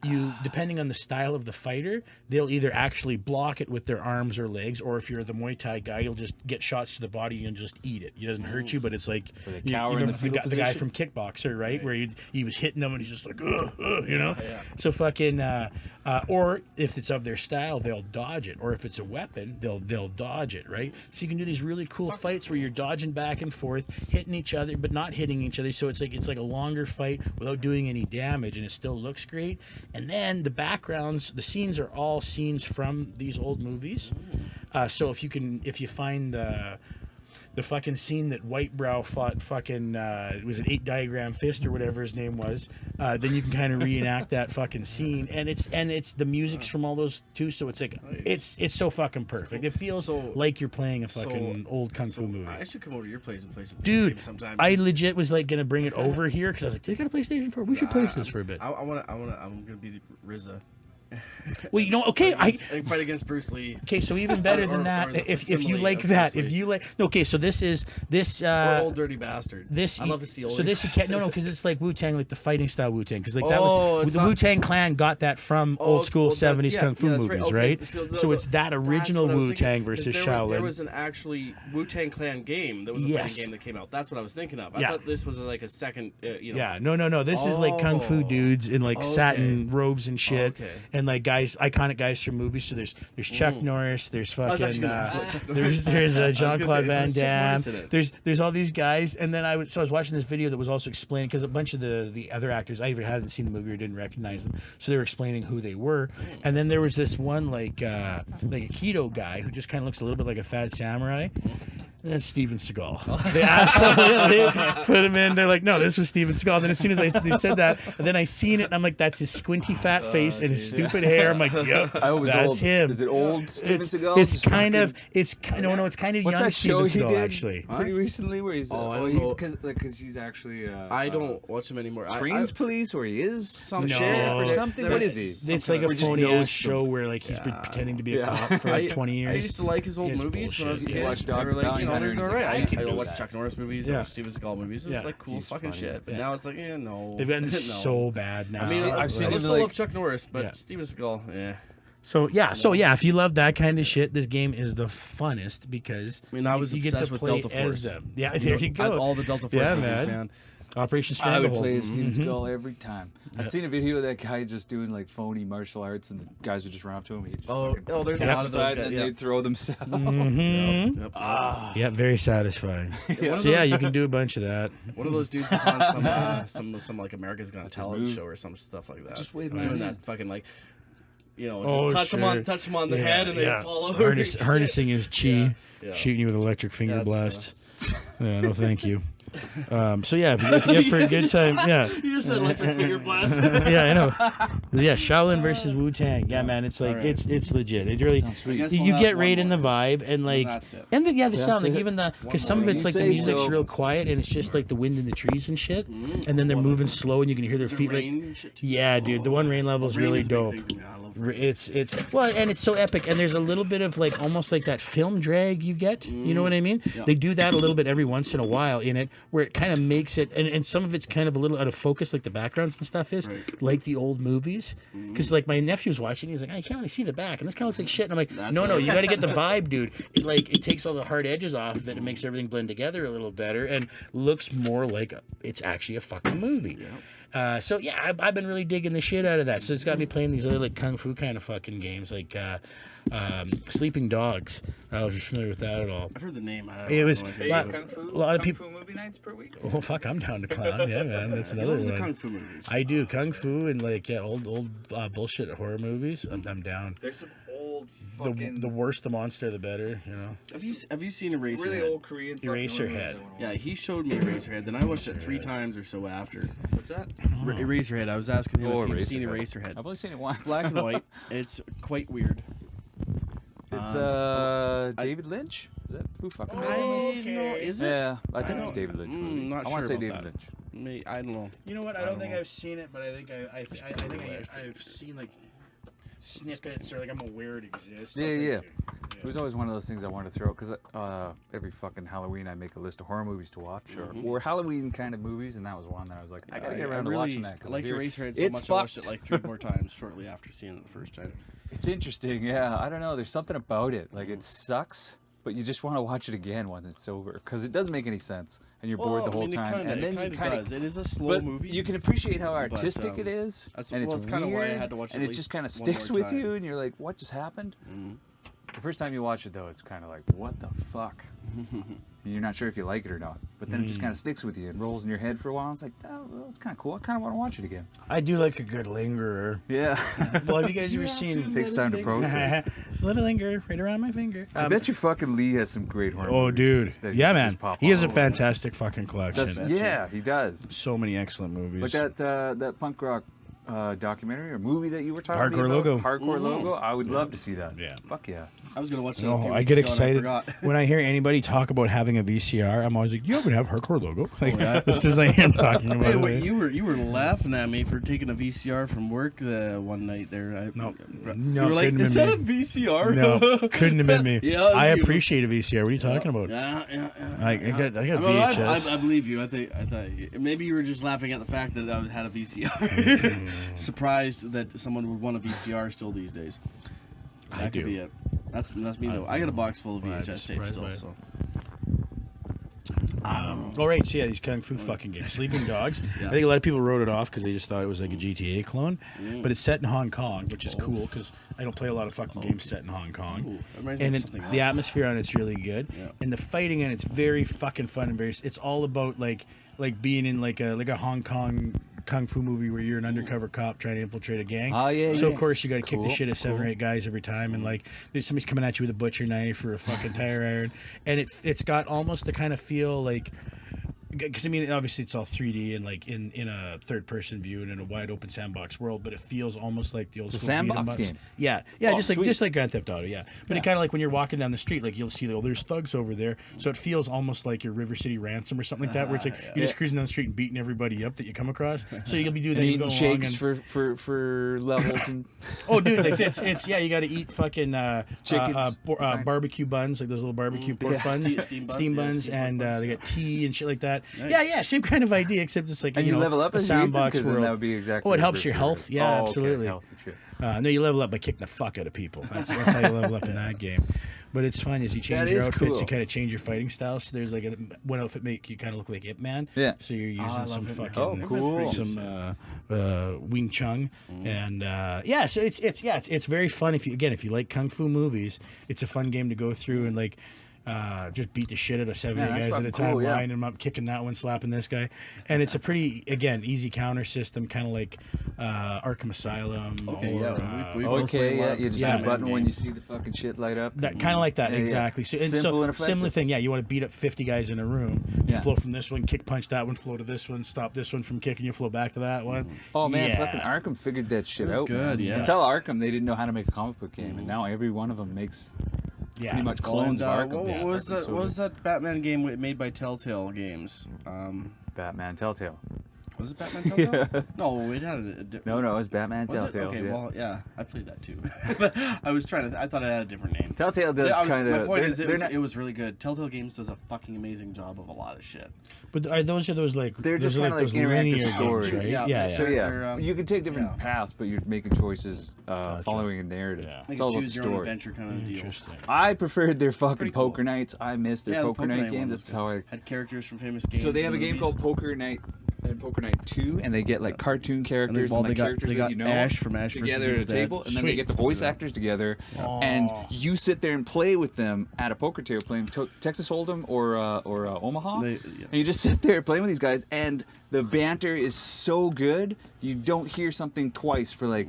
you depending on the style of the fighter, they'll either actually block it with their arms or legs, or if you're the Muay Thai guy, you'll just get shots to the body and just eat it. It doesn't hurt you, but it's like you remember the guy from Kickboxer, right? Where he was hitting them and he's just like, you know. So fucking, or if it's of their style, they'll dodge it, or if it's a weapon, they'll dodge it, right? So you can do these really cool fights where you're dodging back and forth, hitting each other, but not hitting each other. So it's like a longer fight without doing any damage, and it still looks great. And then the backgrounds, the scenes are all scenes from these old movies. So if you find the fucking scene that Whitebrow fought fucking it was an 8-diagram fist or whatever his name was, then you can kind of reenact that fucking scene, and it's the music's from all those too, so it's like it's so fucking perfect. It feels like you're playing a fucking old kung fu movie. I should come over to your place and play some dude games sometime. I legit was like gonna bring it over here because I was like, they got a PlayStation 4, we should play this for a bit. I'm gonna be RZA. Well, you know, okay, I fight against Bruce Lee. Okay, so even better than that, if you like that, if you like, okay, so this or Old Dirty Bastard. This I love to see old. So this you can't because it's like Wu-Tang, like the fighting style Wu-Tang, because like that was the Wu-Tang Clan got that from old school 70s kung fu movies, right? So it's that original Wu-Tang versus Shaolin. There was an actually Wu-Tang Clan game. There was a fighting game that came out. That's what I was thinking of. I thought this was like a second. Yeah, no. This is like kung fu dudes in like satin robes and shit. And like iconic guys from movies. So there's Chuck Norris, there's fucking there's Jean-Claude Van Damme. There's all these guys, and then I was watching this video that was also explaining because a bunch of the other actors I either hadn't seen the movie or didn't recognize them, so they were explaining who they were. And then there was this one like a keto guy who just kind of looks a little bit like a fat samurai. And that's Steven Seagal. They absolutely put him in. They're like, no, this was Steven Seagal. And then as soon as they said that, and then I seen it, and I'm like, that's his squinty fat face and his stupid hair. I'm like, yep, that's him. Is it old Steven Seagal? It's kind of young Steven Seagal actually. Pretty recently, where he's because he's actually I don't watch him anymore. Trains police, where he is some No. sheriff or something. What is he? It's like a phony ass show where like he's been pretending to be a cop for like 20 years. I used to like his old movies when I was a kid. Watch Dog There's Hunter, alright. I I watched Chuck Norris movies. I watched Steven Seagal movies. It was like cool fucking shit. But now it's like, no. They've gotten so bad now. I mean, I seen still love Chuck Norris, but Steven Seagal, So if you love that kind of shit, this game is the funnest because I was you get to with play Delta as Force. them. Yeah, there you go. All the Delta Force movies, man. Operation I would Stranglehold. play as Steven Seagal every time. I've seen a video of that guy just doing like phony martial arts, and the guys would just run up to him. He'd just there's a lot of those guys. and they'd throw themselves. Yeah, very satisfying. So you can do a bunch of that. One of those dudes was on some like America's Got Talent show or some stuff like that. Just wave doing that fucking like. Just touch him on the head and then fall over. Harnessing his chi, shooting you with electric finger blasts. No, thank you. If you're up for a good time, You just said electric finger blast. I know. Yeah, Shaolin versus Wu-Tang. Yeah, man, it's like it's legit. It really you get right in the vibe and like the sound like even because some of it's like the music's real quiet and it's just like the wind in the trees and shit, and then they're moving slow and you can hear their feet like dude, the one rain level is really dope. It's and it's so epic, and there's a little bit of like almost like that film drag you get. You know what I mean? They do that a little bit every once in a while in it, where it kind of makes it, and some of it's kind of a little out of focus, like the backgrounds and stuff is, like the old movies. Because like my nephew's watching, he's like, I can't really see the back, and this kind of looks like shit. And I'm like, no, you got to get the vibe, dude. It takes all the hard edges off of it, and makes everything blend together a little better, and looks more like it's actually a fucking movie. I've been really digging the shit out of that. So it's got me playing these other like kung fu kind of fucking games, like Sleeping Dogs. I was familiar with that at all. I've heard the name. It was a lot of people. Kung Fu movie nights per week. Oh fuck, I'm down to clown. Yeah, man, that's another one. Kung Fu movies. I do kung fu and like old bullshit horror movies. I'm down. There's some old fucking the worse the monster, the better. You know. Have you seen Eraserhead? really old Korean fucking Eraserhead. horror movies I Yeah, wanna he showed me Eraserhead. Then I watched it 3 times or so after. watch. What's that? Eraserhead. I was asking him Oh, if you've seen Eraserhead. Eraserhead. I've only seen it once. Black and white. It's quite weird. It's David Lynch. Is that who fucking made it? I know. Is it? Yeah, I think I it's don't- David Lynch. movie. not I want to sure say about David that. Lynch. I don't know. You know what? I I don't don't think know. I've seen it, but I think I've seen like snippets or like I'm aware it exists. Yeah. It was always one of those things I wanted to throw because every fucking Halloween I make a list of horror movies to watch or Halloween kind of movies, and that was one that I was like, I gotta get around to watching that. I Cause liked I hear Eraserhead so it's much I watched fucked. it like 3 more times shortly after seeing it the first time. It's interesting, yeah. I don't know. There's something about it. Like it sucks, but you just want to watch it again when it's over because it doesn't make any sense, and you're bored the whole time. And then it you kind kind of does. It is a slow but movie. you can appreciate how artistic it is, that's- and well, it's that's kinda weird, why I had to watch it and at it just least kind of one sticks more with you, time. and you're like, what just happened? The first time you watch it, though, it's kind of like, what the fuck? And you're not sure if you like it or not. But then it just kind of sticks with you and rolls in your head for a while. It's like, oh, well, it's kind of cool. I kind of want to watch it again. I do like a good lingerer. Yeah. Well, have you guys ever seen Takes time to process. Little linger right around my finger? I bet you fucking Lee has some great horror Oh, movies dude. that Yeah, just man. pop He has a off. fantastic fucking collection. Yeah, he does. So many excellent movies. Like that punk rock documentary or movie that you were talking Hardcore about. Logo. Hardcore Logo. I would love to see that. Yeah. Fuck yeah. I was gonna watch it. a No, few I weeks get ago and excited forgot. when I hear anybody talk about having a VCR. I'm always like, "You happen to have hardcore logo?" Like, yeah? this is like him talking about Hey, it. wait, you were laughing at me for taking a VCR from work one night there. No, you were like, couldn't is have that a been me. VCR? No, couldn't have been me. Yeah, it was I you. appreciate a VCR. What are you talking about? Yeah. I got I mean, VHS. I believe you. I thought maybe you were just laughing at the fact that I had a VCR. Surprised that someone would want a VCR still these days. That could do. be it. That's me though. I got a box full of I'm VHS tapes surprised still. by it. So Oh, right. So, yeah, these Kung Fu fucking games. Sleeping Dogs. I think a lot of people wrote it off because they just thought it was like a GTA clone. But it's set in Hong Kong, which is cool because I don't play a lot of fucking games set in Hong Kong. Ooh, that reminds me And of it's, something the else. atmosphere on it's really good. Yeah. And the fighting in it's very fucking fun and very. It's all about like being in like a Hong Kong kung fu movie where you're an undercover cop trying to infiltrate a gang. Oh, yeah, So yeah. of course you got to kick the Cool, shit out of 7 or cool. 8 guys every time, and like there's somebody's coming at you with a butcher knife or a fucking tire iron, and it's got almost the kind of feel like. Because I mean, obviously it's all 3D and like in a third person view and in a wide open sandbox world, but it feels almost like the old school beat 'em sandbox ups. game? Yeah, Oh, just sweet. like Grand Theft Auto, yeah. But it kind of like when you're walking down the street, like you'll see there's thugs over there, so it feels almost like your River City Ransom or something like that, where it's like you're just cruising down the street and beating everybody up that you come across. So you'll be doing that, And you eating go along shakes and for levels and oh, dude, like it's yeah, you got to eat fucking Chickens. barbecue buns, like those little barbecue pork yeah. buns, Steam buns, steam yeah, buns, steam pork and buns, they yeah. got tea and shit like that. Nice. Yeah, same kind of idea, except it's like and you know, level up a as you eat them, sandbox 'cause then world. that would be exactly. Oh, it the helps reverse your of health. it. Yeah, Oh, okay, absolutely. health and shit. No, you level up by kicking the fuck out of people. That's how you level up in that game. But it's fun as you change That your is outfits, cool. you kind of change your fighting style. So there's like one outfit make you kind of look like Ip Man. Yeah. So you're using I some love Ip Man. fucking Oh, cool. some Wing Chun, and yeah, so it's very fun if you like kung fu movies. It's a fun game to go through and like. Just beat the shit out of 70 Yeah, that's guys at a fucking time, cool, yeah. lining them up, kicking that one, slapping this guy, and it's a pretty easy counter system, kind of like Arkham Asylum. Okay, or, yeah, we both Okay, play a lot yeah, of you just Yeah. hit a button when games. you see the fucking shit light up. that kind of like that, Yeah, yeah. exactly. So, and Simple so and effective. similar thing, yeah. You want to beat up 50 guys in a room. You Yeah. flow from this one, kick punch that one, flow to this one, stop this one from kicking. You flow back to that one. Oh man, yeah. fucking Arkham figured that shit It was out. good, man. yeah. Until Arkham, they didn't know how to make a comic book game, and now every one of them makes Yeah, pretty much clones of Arkham. What Yeah, was Arkham's that? so What was good. that Batman game made by Telltale Games? Batman Telltale. Was it Batman Telltale? No, it had a No, it was Batman Was it? Telltale. Okay, yeah. well, yeah, I played that too. But I was trying to. I thought it had a different name. Telltale does Yeah, kind my of. point is, it was really good. Telltale Games does a fucking amazing job of a lot of shit. But are those like They're those just are kind of like those interactive linear games, stories. right? Yeah, Yeah, So yeah, They're, you can take different yeah. paths, but you're making choices following a narrative. Yeah. Like It's a all about choose the your own story. adventure kind of deal. Interesting. I preferred their fucking Pretty cool. poker nights. I missed their Yeah, the poker night one games. was That's good. how I. Had characters from famous games. So they have a and game movies. called Poker Night and Poker Night 2, and they get like cartoon characters and, they like got- characters they that got you know Ash from Ash versus together at a Evil Dead. table, and then they Sweet. get the voice actors together, and you sit there and play with them at a poker table playing Texas Hold'em or Omaha, They- yeah. and you just sit there playing with these guys, and the banter is so good you don't hear something twice for like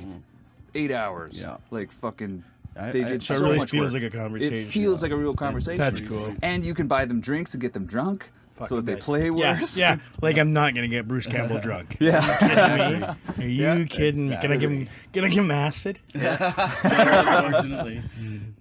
8 hours. Yeah. Like fucking They did So it so really much feels work. like a conversation. It feels like a real conversation. That's cool. And you can buy them drinks and get them drunk so that they play Yeah, worse. yeah. Like I'm not gonna get Bruce Campbell drunk. Yeah. Kidding me? Are you Yeah, kidding me? Can I give him? Can I give him acid? Unfortunately,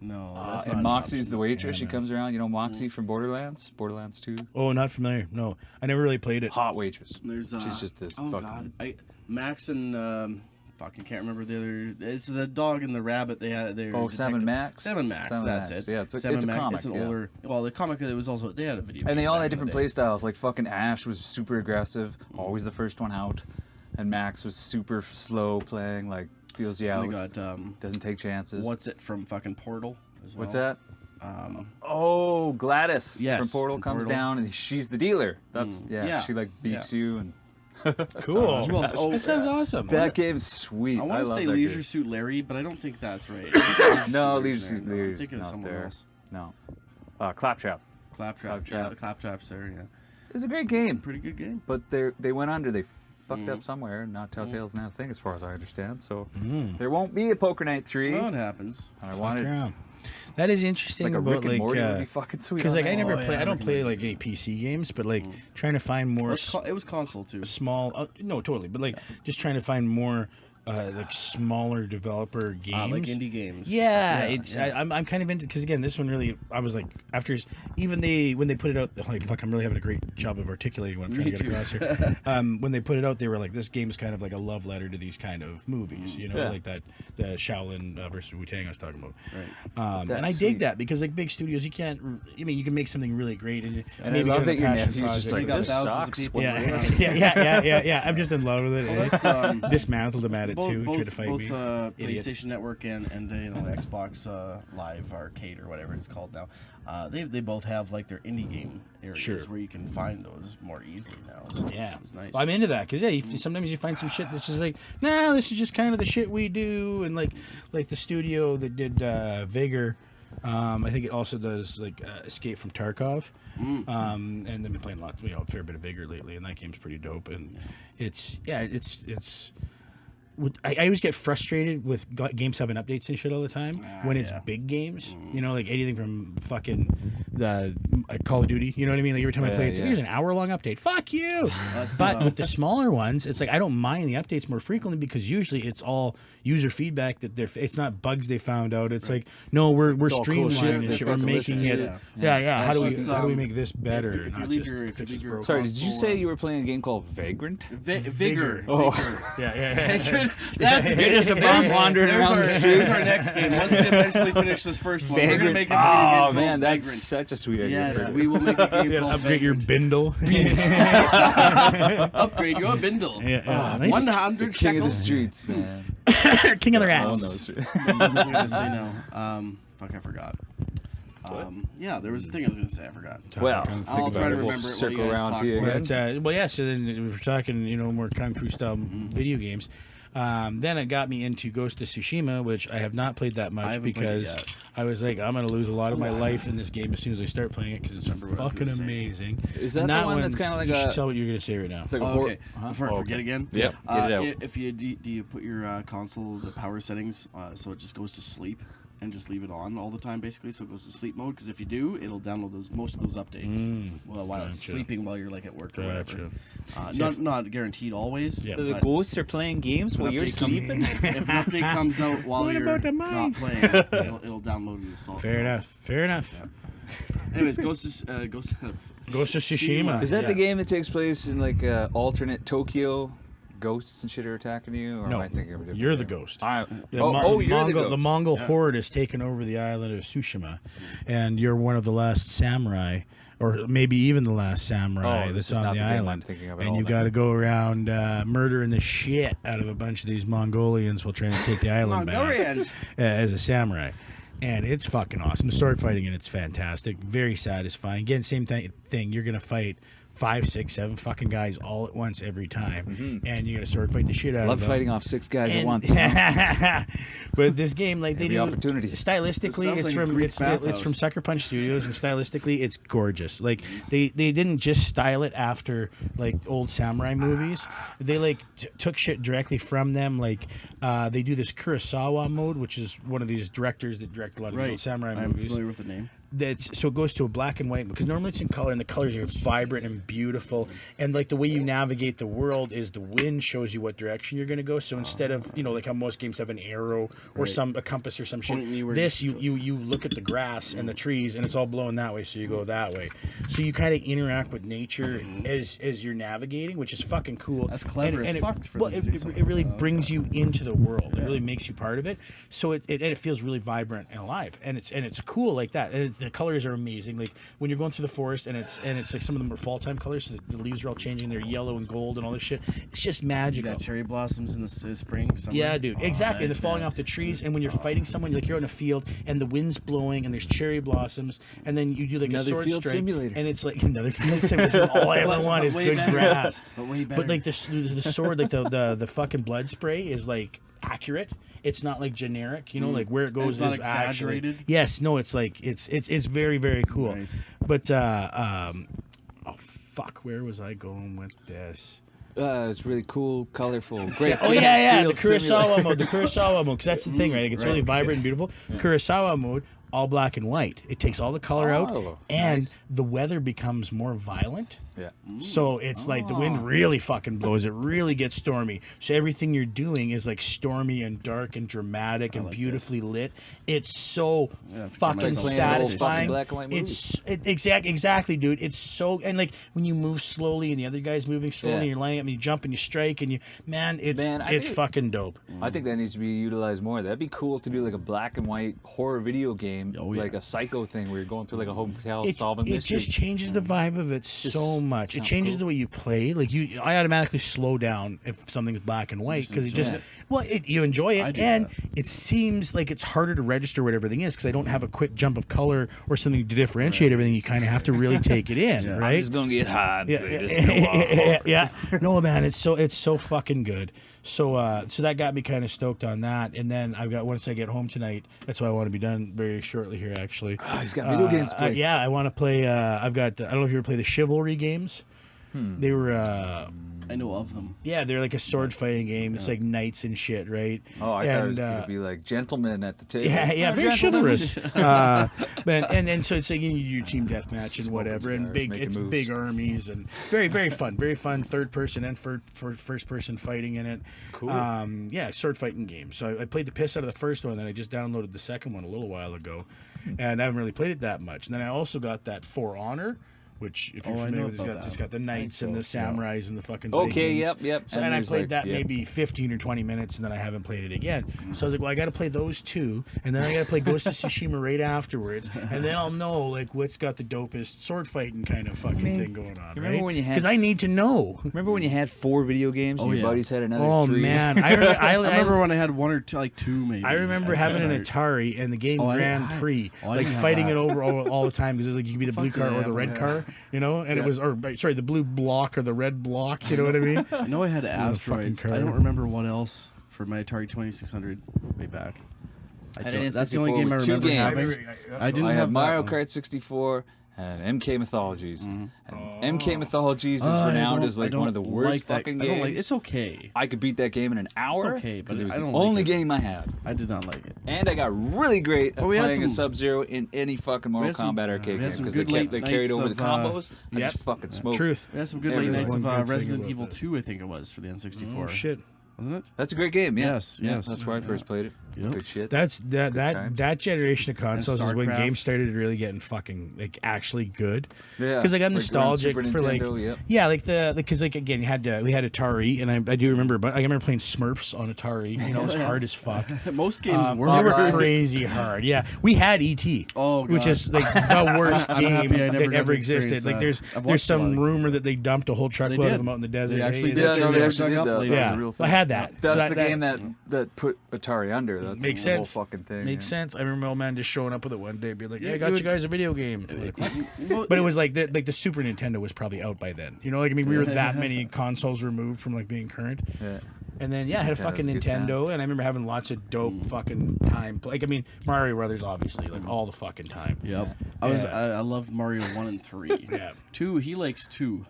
no. That's And not Moxie's the an waitress. She comes around. You know Moxie from Borderlands 2? Oh, not familiar. No, I never really played it. Hot waitress. There's She's just this oh fucking... god, Max and fucking can't remember the other. It's the dog and the rabbit. They had. They Oh, Sam and Max? Sam and Max. Sam and That's Max. it. Yeah, it's a Sam and Max. comic, It's an yeah. older. Well, the comic. It was also they had a video. And they game all back had in the different day. play styles. Like fucking Ash was super aggressive, always the first one out. And Max was super slow playing, like feels you And out, they got doesn't take chances. what's it from fucking Portal as well. What's that? Um, Oh, Gladys Yes, from Portal from comes Portal. down and she's the dealer. That's Yeah. She like beats you and Cool. Who else? Oh, That sounds awesome. that game's sweet. I want to love say that Leisure game. Suit Larry, but I don't think that's right. No, Leisure Leisure Suit there. No, I'm Larry's thinking of not someone there. else. No. Claptrap. Claptrap. Claptrap. Yeah, Claptrap's there. Yeah, It was a great game, pretty good game. but they went under. They fucked up somewhere. Not Telltale's not a thing as far as I understand. So there won't be a Poker Night 3. Oh, it happens. And I Fuck wanted around. That is interesting like a about Rick and like Morty would be fucking sweet. because on like I that. never Oh, play. yeah, I don't Rick and play Morty. like any PC games, but like trying to find more It was console too. small. No, totally. But like just trying to find more like smaller developer games. Like indie games. Yeah, Yeah, it's yeah. I'm kind of into because again this one really I was like after even when they put it out like fuck I'm really having a great job of articulating what I'm trying Me to get too. across here. When they put it out they were like this game is kind of like a love letter to these kind of movies, you know, Yeah. like that the Shaolin versus Wu-Tang I was talking about. Right. And I That's dig sweet. that because like big studios you can't I mean you can make something really great and And maybe I love get that a your passion nephew's just project. like, You got this thousands of sucks. people. What's this? yeah. I'm just in love with it. Well, that's, Dismantled him at it too. Tried to fight both me. Idiot. PlayStation Network and Xbox Live Arcade or whatever it's called now. They both have like their indie game areas Sure. where you can find those more easily now. So Yeah, it's nice. well, I'm into that because sometimes you find some shit that's just like, nah, this is just kind of the shit we do, and like the studio that did Vigor, I think it also does like Escape from Tarkov, and they've been playing a fair bit of Vigor lately, and that game's pretty dope, and it's. I always get frustrated with games having updates and shit all the time when it's big games. You know, like anything from fucking the Call of Duty. You know what I mean? Like every time I play, it's like, here's an hour-long update. Fuck you! But with the smaller ones, it's like I don't mind the updates more frequently because usually it's all user feedback that it's not bugs they found out. It's like no, we're all cool shit streamlining that shit. We're folks making listen it. to. Yeah. How do we It's, make this better? if you not leave just your- if you fix leave what's your- broken? Sorry, did you console, say you were playing a game called Vagrant? Vigor. Oh. Yeah. That's You're just a bum wandering around the street. There's our next game. Once we eventually finish this first one, we're gonna make a video game Oh called man, that's Vagrant. such a sweet idea. Yes, for it. we will make a game Yeah, called upgrade your Vagrant. bindle. Upgrade your bindle. Yeah, nice. 100 King of the shekels. streets, man. King of the Oh, rats. no, What was I gonna say now? Fuck, I forgot. Yeah, there was a thing I was gonna say. I forgot. Well, I'll try to remember it while you circle guys around talk to you more. again. Well, yeah. So then we're talking, more kung fu style video games. Then it got me into Ghost of Tsushima, which I have not played that I much haven't played it because yet. I was like, I'm gonna lose a lot of my life in this game as soon as I start playing it because it's Remember what I was fucking gonna say. amazing. Is that And the one that's one's- kinda like you should a- tell what you're gonna say right now. It's like a Oh, hor- okay. Before I forget again. Yep, get it out. If you do you put your console the power settings so it just goes to sleep and just leave it on all the time basically so it goes to sleep mode because if you do it'll download most of those updates while it's Gotcha. sleeping while you're like at work or whatever. Gotcha. Not guaranteed always. Yeah. The but ghosts are playing games while you're update comes- sleeping. if an update comes out while What you're about the not mice? playing, it'll download and install. Fair itself. enough. Anyways, Ghost of Ghost of Tsushima. Is that Yeah. the game that takes place in like alternate Tokyo? Ghosts and shit are attacking you, or No, am I thinking of a different you're the game? ghost. You're The the Mongol, ghost. the Mongol horde has taken over the island of Tsushima, and you're one of the last samurai, or maybe even the last samurai Oh, this that's is on not the the game I'm island. thinking of at And all you then. got to go around murdering the shit out of a bunch of these Mongolians while trying to take the island back Mongolians. as a samurai. And it's fucking awesome. The sword fighting in it's fantastic, very satisfying. Again, same thing. You're gonna fight 5, 6, 7 fucking guys all at once every time, and you got to sword fight the shit out Love of them. fighting off 6 guys at once. But this game, like they Every do, opportunity. stylistically, Sounds it's like a from Greek it's bathhouse. from Sucker Punch Studios, and stylistically, it's gorgeous. Like they didn't just style it after like old samurai movies. They like took shit directly from them. Like they do this Kurosawa mode, which is one of these directors that direct a lot of the old samurai I'm movies. familiar with the name. That's so it goes to a black and white because normally it's in color and the colors are vibrant and beautiful, and like the way you navigate the world is the wind shows you what direction you're going to go. So instead of like how most games have an arrow or a compass or some shit, Point me where this you look at the grass and the trees and it's all blowing that way, so you go that way. So you kind of interact with nature as you're navigating, which is fucking cool. That's clever as fuck for them to do something it really like that. brings you into the world. It really makes you part of it. So it feels really vibrant and alive, and it's cool like that. And the colors are amazing. Like when you're going through the forest, and it's like some of them are fall time colors, so the leaves are all changing. They're yellow and gold and all this shit. It's just You magical. got cherry blossoms in the spring. Summer. Yeah, dude, exactly. nice, They're falling man. off the trees, and when you're fighting someone, like you're in a field, and the wind's blowing, and there's cherry blossoms, and then you do like Another a sword field strike, simulator. and it's like another field simulator. This is all I ever want is way good better. grass. But way better. But like the sword, like the fucking blood spray is like accurate. It's not like generic, like where it goes It's not is exaggerated? Actually, yes, no, it's like it's very very cool. Nice. But oh fuck, where was I going with this? It's really cool, colorful, great. Oh yeah, the field simulator. Kurosawa mode, because that's the thing, right? Like, it's really vibrant and beautiful. Kurosawa mode, all black and white. It takes all the color out, Oh, and nice. the weather becomes more violent. Yeah. So it's like the wind really fucking blows. It really gets stormy. So everything you're doing is like stormy and dark and dramatic and beautifully lit. It's so fucking It's like playing an old satisfying. fucking black and white movie. Exactly, dude. It's so, and like when you move slowly and the other guy's moving slowly, and you're lining up and you jump and you strike and it's think- fucking dope. I think that needs to be utilized more. That'd be cool to do like a black and white horror video game, like a Psycho thing where you're going through like a hotel solving It mysteries. just changes the vibe of it so much. It changes the way you play. Like I automatically slow down if something's black and white because you enjoy it, and it seems like it's harder to register what everything is because I don't have a quick jump of color or something to differentiate everything. You kind of have to really take it in, right? I'm just gonna get high. And play this. Yeah. No, man, it's so fucking good. So so that got me kind of stoked on that, and then once I get home tonight, that's why I want to be done very shortly here. Actually, He's got video games to play. yeah, I want to play. I've got. I don't know if you ever play the Chivalry games. They were. I know of them. Yeah, they're like a sword fighting game. It's like knights and shit, right? Oh, I thought it was gonna be like gentlemen at the table. Yeah, very Gentlemen. chivalrous. And so it's like you do your team deathmatch and whatever, and cigars, making moves. big armies and very fun, third person and for first person fighting in it. Cool. Yeah, sword fighting game. So I played the piss out of the first one, then I just downloaded the second one a little while ago, and I haven't really played it that much. And then I also got that For Honor. Which, if you're I familiar know with, about it's that. got the knights and the samurais and the fucking Okay, Vikings. yep. So, And and I there's, played like, that yeah. maybe 15 or 20 minutes, and then I haven't played it again. So I was like, well, I got to play those two, and then I got to play Ghost of Tsushima right afterwards, and then I'll know like what's got the dopest sword fighting kind of fucking thing going on, remember right? when you had- Because I need to know. Remember when you had 4 video games and your yeah. buddies had another Oh 3? man, I remember when I had one or two, like 2 maybe. I remember at the having an start. Atari and the game Oh, Grand Prix, I like didn't have fighting that. it over all the time because it was like you could be the blue Fuck car yeah, or the red yeah. car, and it was, the blue block or the red block, you know what I mean? I know I had fucking Asteroids. car. I don't remember what else for my Atari 2600 way back. had an That's the only N64 game I with 2 remember games. having. I didn't I have have Mario that one. Kart 64 and MK Mythologies. Mm-hmm. And MK Mythologies is I renowned don't- as I like one of the don't worst like that. fucking I don't games. like. It's okay. I could beat that game in an hour. okay, but because it was I the don't like only it. game I had. I did not like it. And I got really great at we had playing a some- Sub-Zero in any fucking Mortal had some- Kombat arcade we game had some because good late they carried nights over the of, combos. I yep. just fucking smoked. Truth. We had some good late Everything. nights One of good thing Resident about Evil that. 2, I think it was, for the N64. Oh shit. Wasn't it? That's a great game. Yeah. Yes, Yeah, yes. That's where I first played it. Yep. Good shit. That's that times. that generation of consoles is when StarCraft. games started really getting fucking like actually good. Yeah, because like I'm like nostalgic Super for like Nintendo, yep. yeah, like because like again we had Atari, and I do remember, but I remember playing Smurfs on Atari. It was hard as fuck. Most games were. They were Right. crazy hard. Yeah, we had ET. Oh, which God. is like the worst I'm game happy I never that got ever to experience existed. Like that. there's I've there's watched a lot some of rumor that they dumped a whole truckload of did. them out in the desert. They actually Hey, did. Yeah, no, they They actually dug did up that. later. That was Yeah, a real I thing. had that. That's So the game that put Atari under. That's makes the sense. whole fucking thing. Makes sense. I remember my old man just showing up with it one day, being like, "Hey, I You got you would- guys a video game." Like, what? But it was like the Super Nintendo was probably out by then. You know, like I mean, we were that many consoles removed from like being current. Yeah. And then I had a Super fucking Nintendo's a good time. Nintendo, and I remember having lots of dope fucking time. Like I mean, Mario Brothers, obviously, like all the fucking time. Yep. Yeah. I loved Mario 1 and 3. Yeah. 2, he likes 2.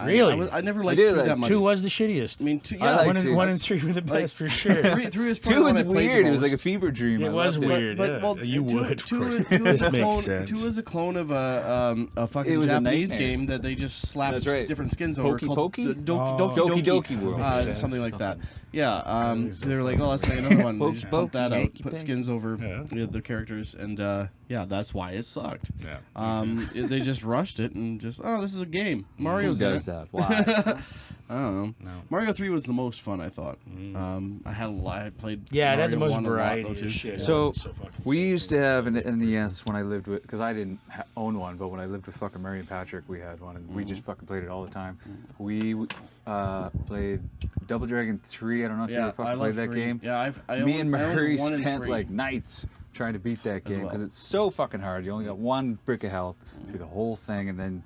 Really? I never liked did 2 like that much. 2 was the shittiest. I mean, 2, I yeah. like one, two. and, 1 and 3 were the best for sure. 3 was probably Two the was one I played the weird. It was most. like a fever dream. It I was loved weird. But, yeah. well, You two, would. two, of course. two was This a makes clone. sense. 2 was a clone of a fucking It was a Japanese nightmare. game that they just slapped That's right. different skins over. Pokey called Pokey? Doki Doki World. Makes sense. Something like that. Yeah. That is so They were like, oh, let's make another one. They Pokey just pumped that Pokey, out, Hanky put Panky. skins over Yeah. the characters, and yeah, that's why it sucked. Yeah. They just rushed it and just, oh, this is a game. Mario's Who in does it. that? Why? I don't know. No. Mario 3 was the most fun, I thought. I had a lot. I played. Yeah, it had the Mario most 1 a lot, variety though, of too. shit. So, It was fucking we sick. used to have an NES when I lived with, because I didn't own one, but when I lived with fucking Murray and Patrick, we had one, and we just fucking played it all the time. We played Double Dragon 3. I don't know if you Yeah, ever fucking I love played that 3. game. Yeah, I Me and own 1 Murray and spent 3. like nights trying to beat that game well. because it's so fucking hard. You only got one brick of health through the whole thing, and then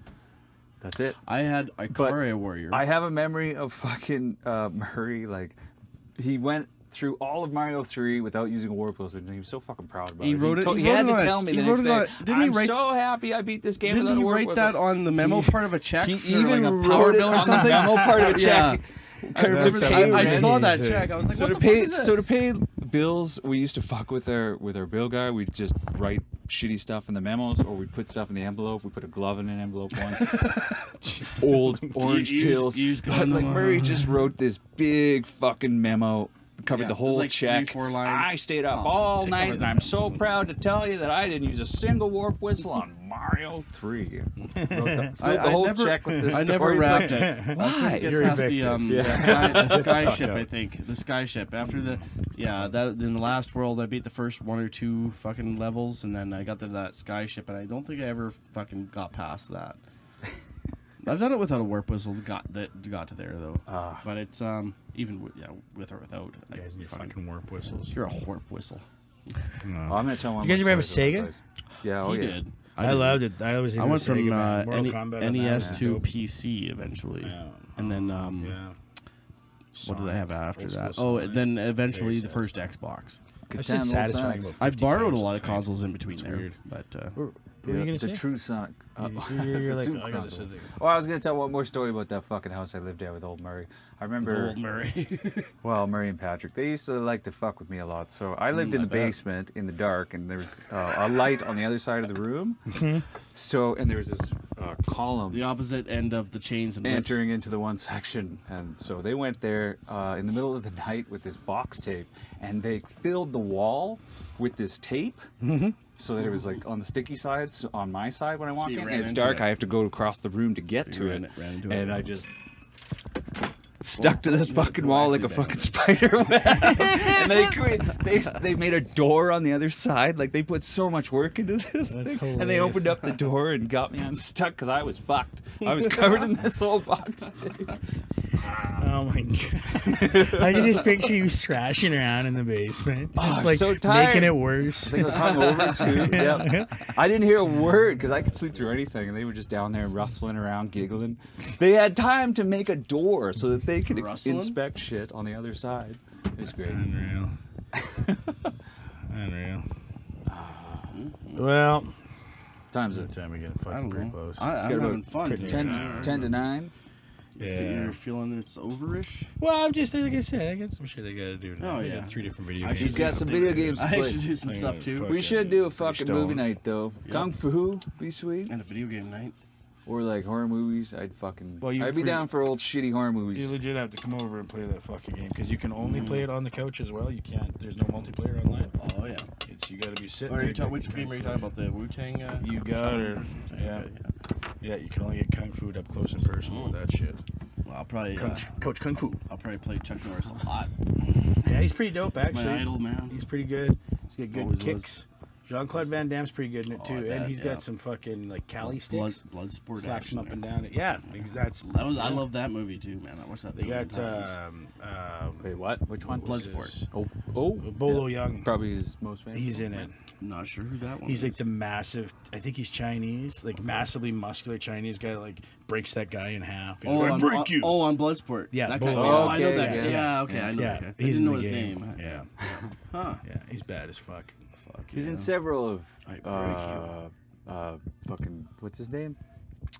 that's it. I had Ikaria Warrior. I have a memory of fucking Murray, like, he went through all of Mario 3 without using a warp whistle, and he was so fucking proud about He it. wrote it- He he wrote had it to on tell it. me He the wrote next it on day, it. Didn't he I'm write- so happy I beat this game Didn't without he a warp write whistle. that on the memo part of a check He for even like a wrote power it bill or on something? the memo part of a Yeah. check. That's To how pay it I is. saw that Amazing. check. I was like, So what to the pay, fuck is so to this? pay bills, we used to fuck with our bill guy. We'd just write shitty stuff in the memos, or we'd put stuff in the envelope. We put a glove in an envelope once. Old orange Use- pills. use But, like condom. Murray just wrote this big fucking memo. Covered Yeah, the it was whole like check. 3-4 lines. I stayed up Oh, all it night, covered and the I'm memo. so proud to tell you that I didn't use a single warp whistle on Mario 3. Filled the whole never, check with this. I never story. It's wrapped like, it. Why? I couldn't get You're past the evicted. the sky fuck ship. up. I think the sky ship. After the that in the last world, I beat the first 1 or 2 fucking levels, and then I got to that sky ship, and I don't think I ever fucking got past that. I've done it without a warp whistle. Got to there though. But it's even with or without. You guys and your fucking warp whistles. You're a warp whistle. Oh, I'm gonna tell one. You guys more ever have a story about Sega? that place. Yeah, oh He yeah. did. I loved it. I was. I went from Mortal Kombat on that NES was to dope. PC eventually, Yeah. and then Yeah. what did I have Sonic, after old that? school Oh, Sonic. then eventually Very the first Xbox. That's Catan, just old satisfying. Sonics. about I've 50 borrowed a times lot of time. consoles in between It's there, weird. but What were you gonna The say? true Sonic. You're like, Super I got this console. thing. Oh, I was gonna tell one more story about that fucking house I lived at with old Murray. I remember, old Murray. well, Murray and Patrick, they used to like to fuck with me a lot. So I lived in I the bet. basement in the dark, and there was a light on the other side of the room. So, and there was this column the opposite end of the chains and whips. entering into the one section, and so they went there in the middle of the night with this box tape, and they filled the wall with this tape. So that it was like on the sticky sides on my side when I walk you in. ran And it's into dark. it. I have to go across the room to get to ran it. into And it. I just stuck to this fucking wall like a actually fucking spider web. And they made a door on the other side. Like they put so much work into this That's thing. And they hilarious. opened up the door and got me unstuck because I was fucked. I was covered in this whole box tape. Oh my god! I can just picture you thrashing around in the basement, just I'm like so tired. making it worse. I think I was hungover too. Yep. I didn't hear a word because I could sleep through anything, and they were just down there ruffling around, giggling. They had time to make a door so that they could Rustling? inspect shit on the other side. It was great. Unreal. Unreal. Well, Times the it. time we get I fucking don't pretty know. close. I'm Got having about fun. pretty dude. 10 to 9. Yeah. You're feeling it's overish. Well, I'm just like I said, I got some shit I gotta do. Now. Oh, I yeah. got 3 different video I games. should He's got do some something video too. games to I play. should do some I stuff gotta too. fuck- We should do a Pretty fucking movie stoned. night though. Yep. Kung Fu, be sweet. And a video game night. Or like horror movies. I'd fucking. Well, I'd be down for old shitty horror You movies. legit have to come over and play that fucking game because you can only play it on the couch as well. You can't. There's no multiplayer online. Oh yeah. It's you got to be sitting. Are you there which game are you talking about? The Wu-Tang? You got Shaolin her. versus Wu-Tang? Yeah. Okay, Yeah, you can only get kung fu up close and personal with that shit. Well, I'll probably Coach Kung Fu. I'll probably play Chuck Norris a lot. Yeah, he's pretty dope My actually. idol, man. He's pretty good. He's got good Always kicks. Jean-Claude Van Damme's pretty good in it Oh, too, I and bet, he's yeah. got some fucking like Cali sticks. Blood sport Slaps action. him up and down. Yeah, because that's. I love that movie too, man. I watched that. They million got times. Wait, what? Which one? Bloodsport. Oh, Bolo Young. probably his most famous. He's in it. I'm not sure who that one He's is. like the massive. I think he's Chinese, like massively muscular Chinese guy that like breaks that guy in half. He's like, on, break you. on Bloodsport. Yeah, that guy. Bolo. Oh, I know Okay, that. yeah. Yeah, okay, I know Yeah, that guy. I he's didn't in know the his game. name. Yeah, Huh. yeah, he's bad as fuck. He's in several of. I break Fucking what's his name?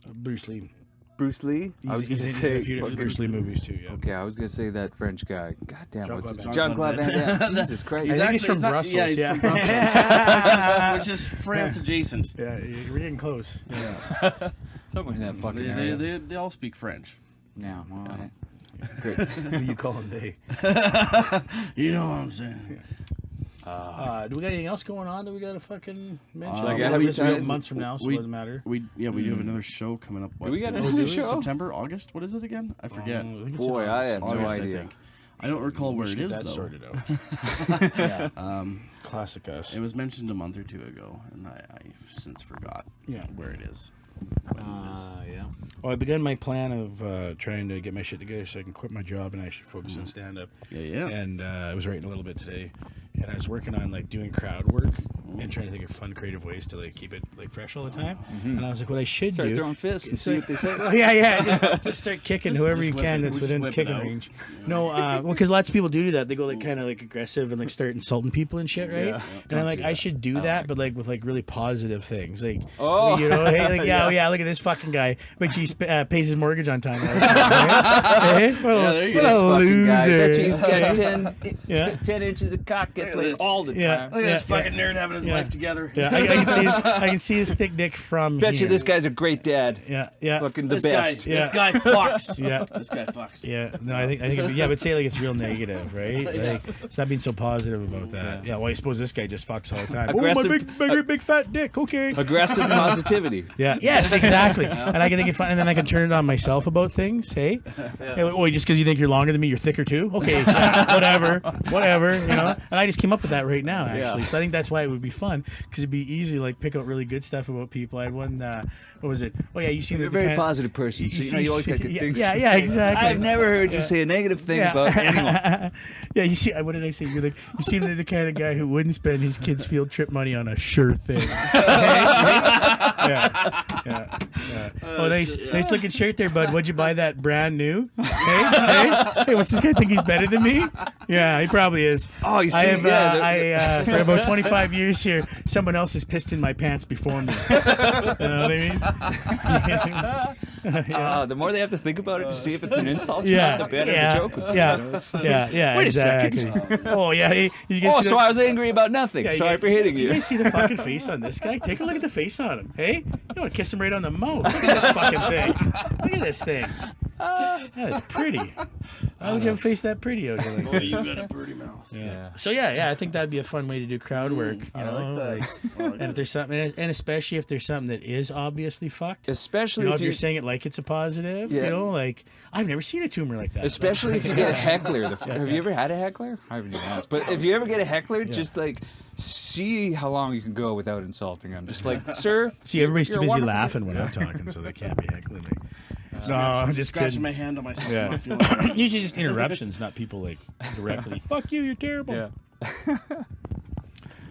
Bruce Lee. Bruce Lee. I was He's gonna in say a few different fucking- Bruce Lee movies too. Yeah. Okay, I was gonna say that French guy. God damn, Jean-Claude what's his Van Jean-Claude Damme. Van Damme. Jesus Christ. I think he's from he's not- Brussels. Yeah, he's yeah. from Brussels, which is France adjacent. Yeah, we're getting close. Yeah. Somewhere in that fucking area. They all speak French. Yeah, well, great. Who you call them they? You know what I'm saying? Do we got anything else going on that we got to fucking mention? Like, Well, have this you will be guys- months from now, so we- it doesn't matter. We do have another show coming up. What, we got uh, another show? September, August? What is it again? I forget. I think it's in Boy, I August. have no August, I idea. think. I don't recall where We it should is get that though. sorted out. Classic us. It was mentioned a month or two ago, and I've since forgot Yeah. where it is. Yeah. Well, I began my plan of trying to get my shit together so I can quit my job and actually focus on stand-up. Yeah. And I was writing a little bit today, and I was working on like doing crowd work and trying to think of fun, creative ways to like keep it like fresh all the time. And I was like, what I should Start do. throwing fists and see what they say. Well, yeah. Just start kicking Just- whoever just you whip can it- that's just within whip it kicking out. range. No, well, because lots of people do that. They go like kind of like aggressive and like start insulting people and shit, right? Yeah. And I'm like, I should do that, but like with like really positive things, like Oh. you know, hey, like yeah, look at this fucking guy, but he pays his mortgage on time. Right? What a, there you what go. a This fucking guy. loser! Bet you he's got Okay? 10, Yeah. 10 inches of cock gets Look at laid this. all the Yeah. time. Look at this Yeah, fucking nerd having his yeah. life together. Yeah, I can see his thick dick from Bet here. you this guy's a great dad. Yeah. Fucking the This best. guy, Yeah. this guy fucks. Yeah. This guy fucks. Yeah, no, I think, but say like it's real negative, right? Like, stop being so positive about that. Yeah, well, I suppose this guy just fucks all the time. Aggressive- Oh, my big fat dick. Okay. Aggressive positivity. Yeah. Yes, exactly. And I can think it fun, and then I can turn it on myself about things. Hey, hey, oh, just because you think you're longer than me, you're thicker too. Okay, yeah, whatever. You know. And I just came up with that right now, actually. Yeah. So I think that's why it would be fun because it'd be easy, like pick out really good stuff about people. I had one. What was it? Oh yeah, you seem You're a like the very kind- positive person, so you always got good yeah, things. Yeah, exactly. I've never heard you say a negative thing Yeah. about anyone. Yeah, you see, what did I say? You seem like the kind of guy who wouldn't spend his kid's field trip money on a sure thing. yeah. Oh, nice looking shirt there, bud. What'd you buy that brand new? Hey, what's this guy think he's better than me? Yeah, he probably is. Oh, you see, I have, yeah, for about 25 years here, someone else has pissed in my pants before me. You know what I mean? The more they have to think about it to see if it's an insult, Yeah, the better yeah, the joke will be. yeah. Wait a exactly. second. Oh yeah, you can Oh, see so the- I was angry about nothing. Yeah, Sorry for hitting You you. guys see the fucking face on this guy? Take a look at the face on him. Hey, you want to kiss him right on the mouth? Look at this fucking thing. Look at this thing. That is pretty. Why would you have a face that pretty out here? Like that? You got a pretty mouth. Yeah. So yeah, I think that'd be a fun way to do crowd work. You know, like, and if there's something, and especially if there's something that is obviously fucked. Especially You know, if if you're you, saying it like it's a positive, Yeah. you know, like I've never seen a tumor like that. especially if you get a heckler. Have you ever had a heckler? I haven't even asked. But if you ever get a heckler, just like see how long you can go without insulting them. Just like, sir. See, everybody's you're too a busy wonderful- laughing when I'm talking, so they can't be heckling me. No, I'm just Scratching kidding. my hand on myself. Yeah. I'm not feeling right. Usually just interruptions, not people like directly. Fuck you, you're terrible. Yeah.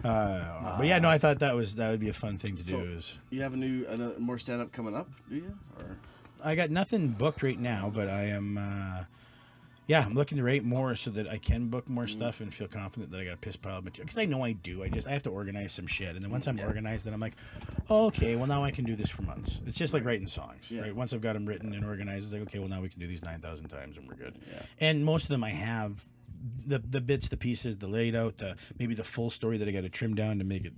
But yeah, no, I thought that would be a fun thing to do. Is You have another more stand up coming up, do you? Or I got nothing booked right now, but I am. I'm looking to write more so that I can book more stuff and feel confident that I got a piss pile of material. Because I know I do. I have to organize some shit, and then once I'm organized, then I'm like, oh, okay, well now I can do this for months. It's just like writing songs, right? Once I've got them written and organized, it's like, okay, well now we can do these 9,000 times and we're good. Yeah. And most of them I have. The bits, the pieces, the laid out, maybe the full story that I got to trim down to make it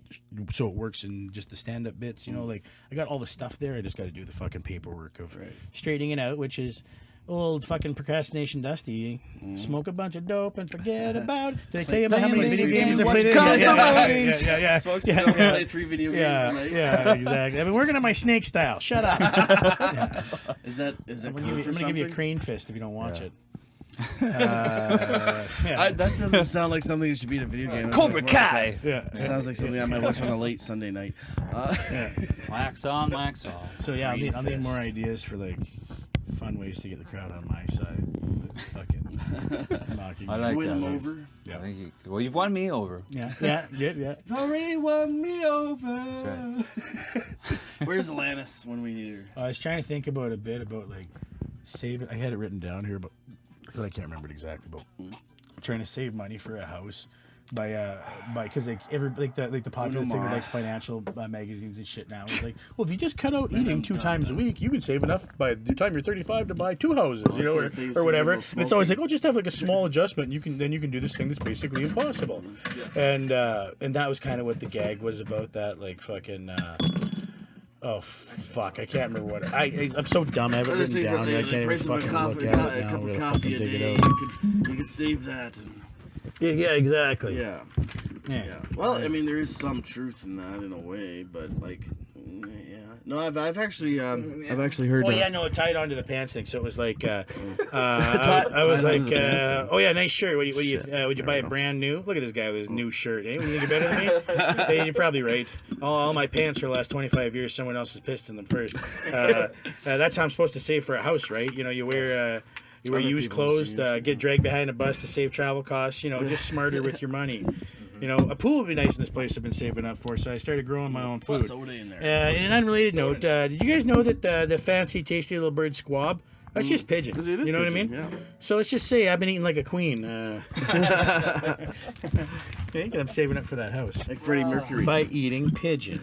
so it works in just the stand up bits. You know, like I got all the stuff there. I just got to do the fucking paperwork of straightening it out, which is old fucking procrastination Dusty. Smoke a bunch of dope and forget about it. Did I tell you about how many video games I played? Yeah. Smokes play 3 video games tonight. Yeah, exactly. I've been working on my snake style. Shut up. Is that I'm cool gonna for give you a something? crane fist if you don't watch it. That doesn't sound like something that should be in a video game. That Cobra sounds more like Kai. Yeah. Sounds like something I might watch on a late Sunday night. Wax on, wax off. So yeah, I'll need more ideas for like fun ways to get the crowd on my side. fucking mocking. I me. like Win that. him That's- over. Yeah. I think well, you've won me over. Yeah. You've already won me over. That's right. Where's Alanis when we need her? I was trying to think about a bit about like saving. I had it written down here, but I can't remember it exactly. But trying to save money for a house by because like the popular thing with like financial magazines and shit now is like, well, if you just cut out eating 2 times a week, you can save enough by the time you're 35 to buy 2 houses, you know, or whatever. And it's always like, oh, just have like a small adjustment. And you can do this thing that's basically impossible. And that was kind of what the gag was about. That like fucking. Oh fuck! I can't remember what I'm so dumb. I have it written down. I can't even fucking look at it now. A cup I'm of gonna coffee fucking a dig day. it out. You could save that. Yeah, exactly. Yeah. Well, I mean, there is some truth in that in a way, but like, yeah. No, I've actually heard. Well, yeah, no, it tied onto the pants thing. So it was like, I was like, oh yeah, nice shirt. Would you buy it brand new? Look at this guy with his new shirt. Eh? Would you think you're better than me? Hey, you're probably right. All my pants for the last 25 years, someone else has pissed in them first. That's how I'm supposed to save for a house, right? You know, you wear used clothes, get dragged behind a bus to save travel costs. You know, just smarter with your money. You know, a pool would be nice in this place I've been saving up for, so I started growing my own food. Soda in there. In an unrelated note, did you guys know that the fancy, tasty little bird squab, that's just pigeon. It is You know what I pigeon, mean? yeah. So let's just say I've been eating like a queen. I'm saving up for that house. Like Freddie Mercury. By eating pigeon.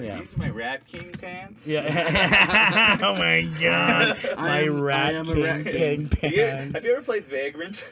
Yeah. These are my Rat King pants. Yeah. Oh my god. My rat am a rat king pants. Have you ever played Vagrant?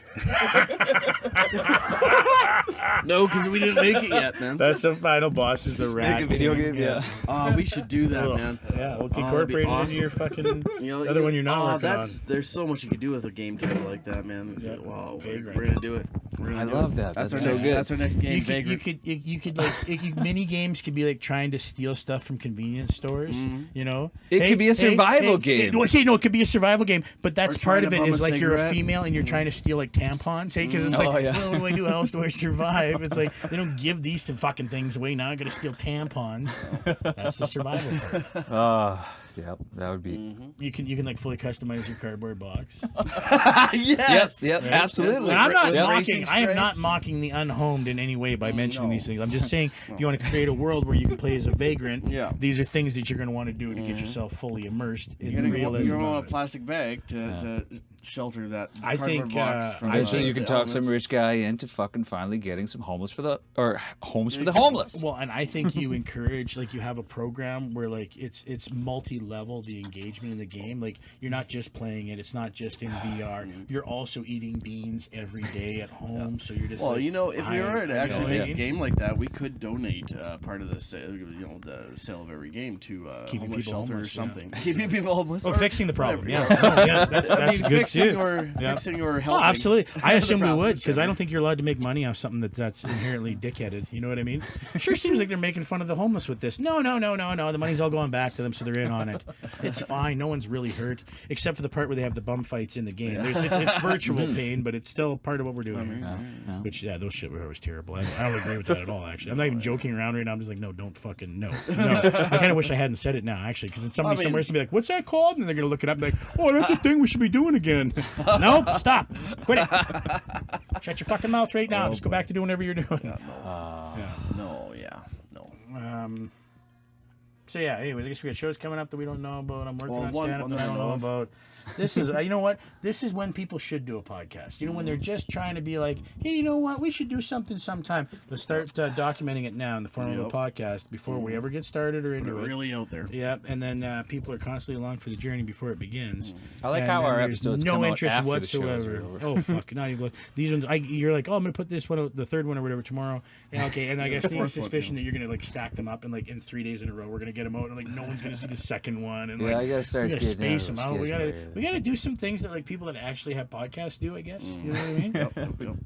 No, because we didn't make it yet, man. That's the final boss is the rat Make a video king. game, yeah. Oh, we should do that, Ugh. man. Yeah, we'll that'd be incorporate it awesome. into your fucking You know, other one you're not working on. There's so much you could do with a game title like that, man. Yeah. Wow, Vagrant. we're gonna do it. I love that. That's That's our so next. good. That's our next game. You Vagrant. could like mini games could be like trying to steal stuff from convenience stores. You know, It could be a survival game. Okay, no, it could be a survival game, but that's Or part trying of to it. bum Is a like you're a cigarette. female and you're trying to steal like tampons. Hey, because it's like, Oh, yeah. well, what do I do? How else do I survive? It's like they don't give these fucking things away. Now I got to steal tampons. That's the survival part. Yep, that would be. You can like fully customize your cardboard box. Yes. Yep, absolutely. And I'm not With mocking. racing I am not stripes. mocking the unhomed in any way by mentioning no. these things. I'm just saying, if you want to create a world where you can play as a vagrant, Yeah. these are things that you're going to want to do to get yourself fully immersed in You're the gonna realism. you're on a of it. plastic bag to shelter that I cardboard think, box from I So think you can the talk some elements. rich guy into fucking finally getting some homes for the homeless. Well, and I think you encourage, like, you have a program where, like, it's multi-level, the engagement in the game. Like, you're not just playing it. It's not just in VR. You're also eating beans every day at home. So you're just Well, like, you know, if we were to actually make a yeah. game like that, we could donate part of the sale, the sale of every game to Keeping homeless people shelter homeless, or yeah. something. Keeping people homeless. Oh, or fixing the problem. whatever. Yeah, no, yeah, that's I mean, good fixing too. or Yeah. fixing or Oh, helping. absolutely. I the assume we problem, would, because I whichever. don't think you're allowed to make money off something that's inherently dickheaded. You know what I mean? Sure seems like they're making fun of the homeless with this. No. The money's all going back to them, so they're in on it. It's fine. No one's really hurt, except for the part where they have the bum fights in the game. It's virtual pain, but it's still part of what we're doing here. Which, yeah, those shit were always terrible. I don't agree with that at all, actually. I'm not even joking around right now. I'm just like, no, don't fucking, no. I kind of wish I hadn't said it now, actually, because then somebody somewhere's going to be like, what's that called? And they're going to look it up and be like, oh, that's a thing we should be doing again. No, stop. Quit it. Shut your fucking mouth right now. Just go back to doing whatever you're doing. No. So yeah, anyways, I guess we got shows coming up that we don't know about. I'm working Well, on one stand-up that that I I don't know know of. about. This is, you know what? This is when people should do a podcast. You know, when they're just trying to be like, hey, you know what? We should do something sometime. Let's start documenting it now in the form of a podcast before we ever get started or into Put it it. really out there. Yeah, and then people are constantly along for the journey before it begins. I like And how then our there's episodes no come out interest after the shows whatsoever. are over. Oh fuck! Not even these ones. You're like, oh, I'm gonna put this one out, the third one or whatever tomorrow. Yeah, okay. And I guess the fourth one, suspicion that you're gonna like stack them up and like in 3 days in a row we're gonna get them out and like no one's gonna see the second one and Yeah, like I gotta start we gotta getting space out them of out. those We gotta do some things that like people that actually have podcasts do. I guess you know what I mean. Yep.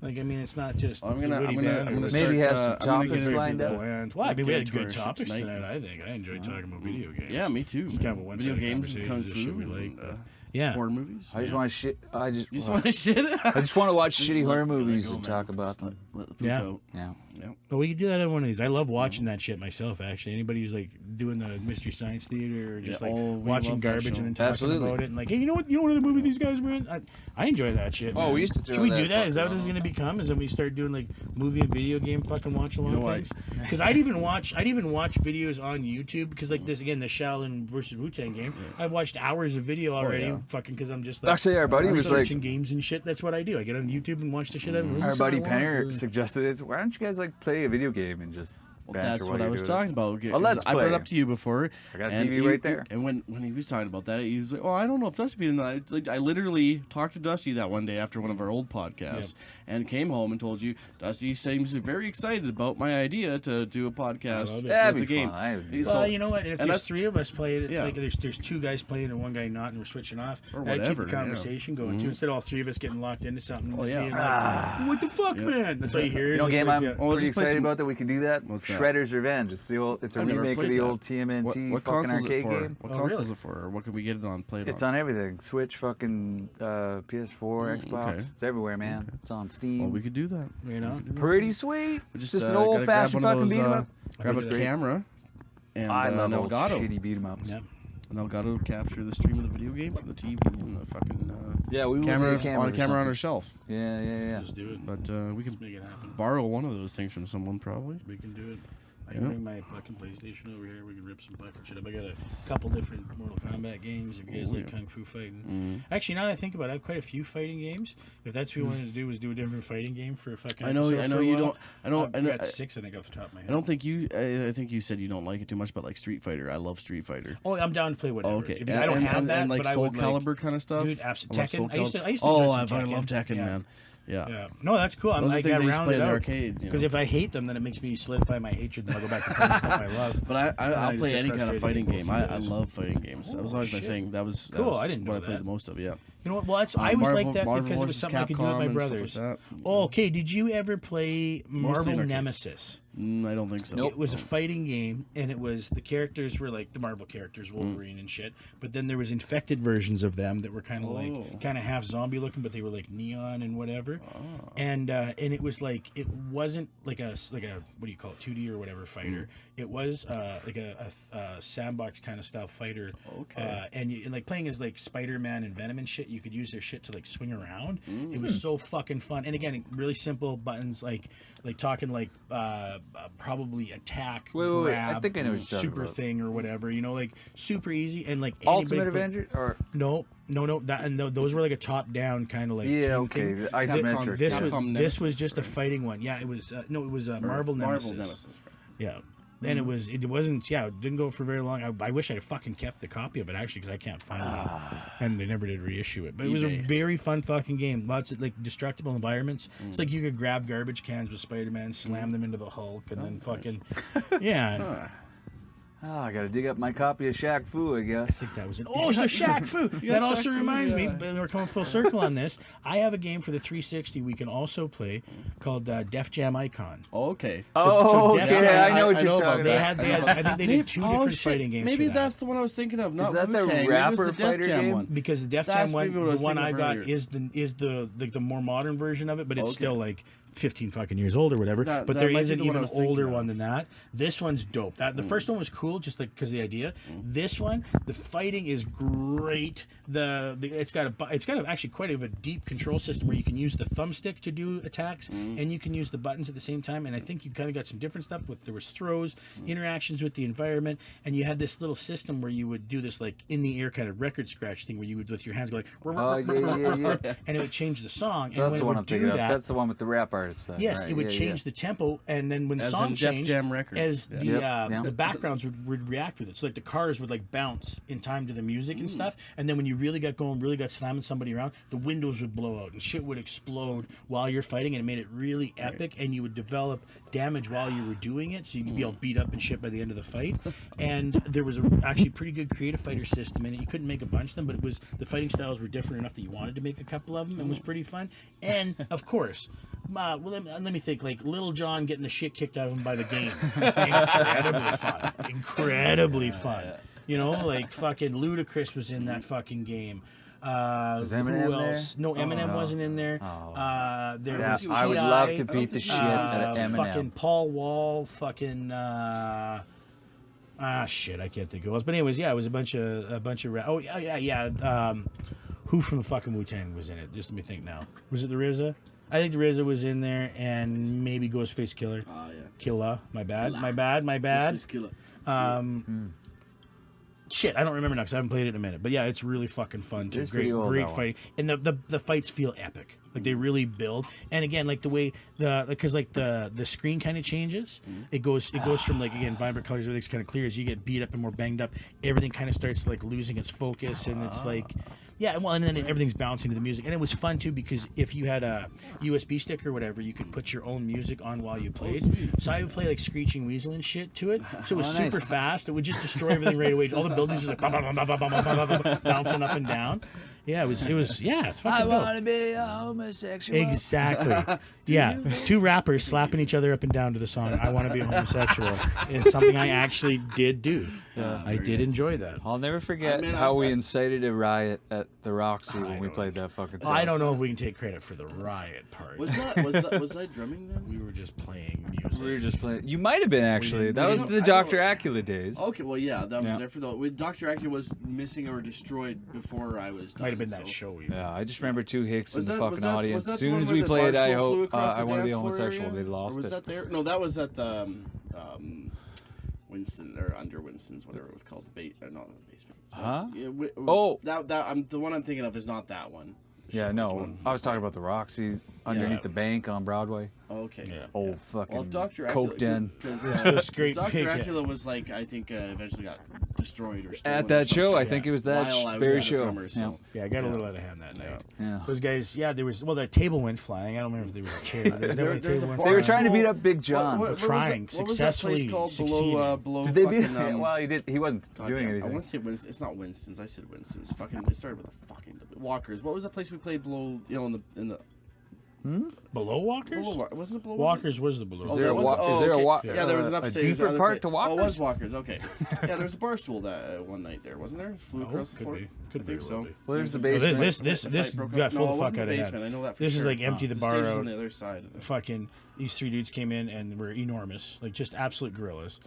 Like I mean, it's not just. I'm gonna Woody start. Band or Maybe have some I'm gonna topics get lined up. bland. Well, I mean, we had Get into good our shit topics tonight. tonight. I think I enjoyed talking about video games. Yeah, me too. It's kind of a one-sided Video games and conversation, kung just shit fu. we like, and, but- Yeah. horror movies. I just want to shit. You just want to shit. I just want to watch Just shitty let- horror let it movies go, and man. talk about Just them. Let the poop Yeah. out. Yeah. Yeah. Oh, we could do that on one of these. I love watching that shit myself. Actually, anybody who's like doing the Mystery Science Theater or just Yeah, like we watching love that garbage show. and then talking Absolutely. about it and like, hey, you know what other movie these guys were in? I enjoy that shit. Oh, man. we used to throw Should we that do that? Is that what fucking this is on. gonna become? Is then we start doing like movie and video game fucking watch along You know what? things? Because I'd even watch videos on YouTube because like this again the Shaolin versus Wu Tang game. I've watched hours of video already. yeah. Fucking because I'm just like Actually, our buddy was like, researching games and shit. That's what I do. I get on YouTube and watch the shit. our buddy Penner suggested this. Why don't you guys like play a video game and just banter That's while what I you're was doing it? talking about. A Let's I brought it Play. up to you before. I got a and TV you- right there. And when he was talking about that, he was like, "Oh, I don't know if Dusty being that." Like, I literally talked to Dusty that one day after one of our old podcasts, and came home and told you Dusty seems very excited about my idea to do a podcast love it. with That'd the be game. fun. He's Well, so- you know what? And if and there's that's- three of us playing it, Yeah. like there's two guys playing and one guy not, and we're switching off. Or That'd keep whatever, the yeah. conversation going too. Instead of all three of us getting locked into something. And Oh, just yeah. being like, what the fuck, man? That's all you hear. You is know, just game like, I'm yeah. Oh, let's pretty just play excited some- about that we can do that. What's that? Shredder's Revenge. It's a I've never remake of played the that. old TMNT What fucking console is it arcade for? game. What Oh, console really? is it for? Or what can we get it on? Play it It's on? on everything. Switch, fucking PS4, Xbox. okay. It's everywhere, man. It's on Steam. Well, we could do that. You know? Pretty sweet. Just, Just an gotta old fashioned grab one fucking of beat 'em those, up. Grab a That's great. camera and I love an old Elgato. shitty beat 'em ups. Yeah. An Elgato to capture the stream of the video game from the TV and the fucking Yeah, we would camera need a camera on or camera on something. our shelf. Yeah. Just do it. But we Let's can make it happen. borrow one of those things from someone probably. We can do it. I can Yeah. bring my fucking PlayStation over here. We can rip some fucking shit up. I got a couple different Mortal Kombat games. If you guys Oh, like yeah. kung fu fighting, actually, now that I think about it, I have quite a few fighting games. If that's what we wanted to do, was do a different fighting game for a fucking. I know episode for a you while. don't. I know. I got six, I think, off the top of my head. I don't think you. I think you said you don't like it too much, but like Street Fighter, I love Street Fighter. Oh, I'm down to play whatever. Oh, okay. If I don't have that, and like but I Soul would Calibur like, kind of stuff. Dude, absolutely. I love Tekken. Soul I used to Calibur. enjoy Oh, some I love Tekken. Tekken, Yeah. man. Yeah. Yeah. No, that's cool. Those are I things I got used to play rounded in the out. arcade. You Because know. if I hate them, then it makes me solidify my hatred, and I'll go back to playing stuff I love. But I I'll just play get any kind of frustrated fighting with game. both of I those. love fighting games. That was Oh, always my shit. thing. That was Cool, I didn't what know I played that. the most of. Yeah. You know what? Well, I always Marvel- liked that Marvel because it was versus something I could do with Capcom my and stuff brothers. like that. Oh, okay. Did you ever play Marvel arcades. Nemesis? I don't think so. It was a fighting game, and it was the characters were like the Marvel characters, Wolverine and shit. But then there was infected versions of them that were kind of like kind of half zombie looking, but they were like neon and whatever. And it was like it wasn't like a what do you call it, 2D or whatever fighter. It was like a sandbox kind of style fighter. Okay. And like playing as like Spider-Man and Venom and shit, you could use their shit to like swing around. It was so fucking fun. And again, really simple buttons like talking like probably attack, Wait. I grab, think I know what you're talking super about. thing or whatever. You know, like super easy and like Ultimate anybody play- Avenger or No. That and those were like a top-down kind of like yeah, team okay, thing. the isometric. This yeah. was Capcom this was Nemesis, just a right? fighting one. Yeah, it was Marvel Nemesis. Marvel Nemesis. Right. Yeah. And it wasn't, it didn't go for very long. I wish I had fucking kept the copy of it, actually, because I can't find it. And they never did reissue it. But it was a eBay. very fun fucking game. Lots of, like, destructible environments. It's like you could grab garbage cans with Spider-Man, slam them into the Hulk, and then fucking... Yeah. Oh, I gotta dig up my copy of Shaq Fu, I guess. I think that was it. Oh, so Shaq Fu. That also reminds me, but we're coming full circle on this. I have a game for the 360 we can also play called Def Jam Icon. Oh, okay. Oh, Def okay, Jam- I know what I you're know talking about They about. had, I think they did two different shit. fighting games. Maybe for that. that's the one I was thinking of. Not that the Wu-Tang. Maybe it was rapper the Def fighter Jam game? one. Because the Def That's Jam one, maybe what I was the one thinking I of got earlier. is the more modern version of it, but it's Okay. still like 15 fucking years old or whatever. That But there might is be an the one I even was thinking older of. one than that. This one's dope. The first one was cool, just like because of the idea. This one, the fighting is great. It's got actually quite a deep control system where you can use the thumbstick to do attacks and you can use the buttons at the same time. And I think you kind of got some different stuff with there was throws, interactions with the environment, and you had this little system where you would do this like in the air kind of record scratch thing where you would with your hands go like Oh, yeah. and it would change the song. So and that's when the it one would I'm thinking do of. that, That's the one with the rap artist. yes, right, it would yeah, change the tempo, and then when the As song in Def changed, Jam Records. as Yeah. the Yep, yeah. the backgrounds would react with it. So like the cars would like bounce in time to the music and stuff. And then when you really got going, really got slamming somebody around, the windows would blow out and shit would explode while you're fighting, and it made it really epic. And you would develop damage while you were doing it, so you could be all beat up and shit by the end of the fight. And there was actually pretty good creative fighter system in it. You couldn't make a bunch of them, but it was the fighting styles were different enough that you wanted to make a couple of them, and was pretty fun. And of course, well, let me think. Like Little John getting the shit kicked out of him by the game, incredibly fun. You know, like fucking Ludacris was in that fucking game. Eminem who there? else? No, Eminem wasn't in there. There Yeah, was T.I. I would love to beat the shit out of Eminem. Fucking Paul Wall. Fucking. Shit, I can't think who else. But anyways, yeah, it was a bunch of. Oh yeah. Who from the fucking Wu-Tang was in it? Just let me think now. Was it the RZA? I think the RZA was in there, and maybe Ghostface Killer. Oh yeah. Killa. My bad. Ghostface Killer. Shit, I don't remember now because I haven't played it in a minute. But yeah, it's really fucking fun too. It's pretty old, Great that one. fighting, and the fights feel epic. Like they really build. And again, like the way because like the screen kind of changes. It goes from like again vibrant colors, everything's kind of clear. As you get beat up and more banged up, everything kind of starts like losing its focus, and it's like. Yeah, well, and then everything's bouncing to the music, and it was fun too because if you had a USB stick or whatever, you could put your own music on while you played. So I would play like Screeching Weasel and shit to it. So it was super fast. It would just destroy everything right away. All the buildings were like bouncing up and down. Yeah, it was. Yeah, it's fucking dope. to be a homosexual. Exactly. Yeah, two rappers slapping each other up and down to the song "I Want to Be a Homosexual" is something I actually did do. I did enjoy that. I'll never forget how we incited a riot at the Roxy when we played that fucking song. I don't know if we can take credit for the riot part. Was I drumming then? We were just playing music. We were just playing. You might have been actually. That was the Dr. Acula days. Okay, well, yeah, that was there for the. Dr. Acula was missing or destroyed before I was done. Might have been that show. Yeah, I just remember two Hicks in the was fucking that audience. the As soon one as where we the played bar I stool flew Hope across the I Want to Be dance floor Homosexual, area? they lost Or was it. that there? No, that was at the Winston or under Winston's, whatever it was called, not the basement. Huh? Yeah, that the one I'm thinking of is not that one. Yeah, no, I was talking about the Roxy underneath the bank on Broadway. Okay. Yeah. Old fucking Well, if Dr. coke den. was great Dr. pick, yeah. Acula was like, I think, eventually got destroyed or stolen. At or that some show, shit. I think it was that While I was very the show. drummer, so. Yeah, I got a little out of hand that night. Yeah. Those guys, there was, the table went flying. I don't remember if there was a chair. There was definitely a There's table a went bar They were flying. trying to beat up Big John. What was that- Trying, what was that successfully place called succeeding. below Did they beat? fucking, Well, he did. He wasn't God doing damn, I anything. want to say Winston. It's not Winston's. I said Winston's. Fucking. It started with a fucking Walker's. What was that place we played below? In the Below Walkers? wasn't it below Walkers was the below. Is there a was- walk? Is there a okay. walk? Yeah, there was an a upstairs. deeper other part pla- to Walkers. Oh, it was Walker's. Okay. Yeah, there was a bar stool that one night there, wasn't there? It flew across the could floor. be. Could I think be, so. will be. Well, there's the No, basement. this The fight broke got up. full No, the it fuck wasn't out the of basement. hand. I know that for This sure. is like empty the The bar stage was out. on the other side. Of the Fucking these three dudes came in and were enormous, like just absolute gorillas,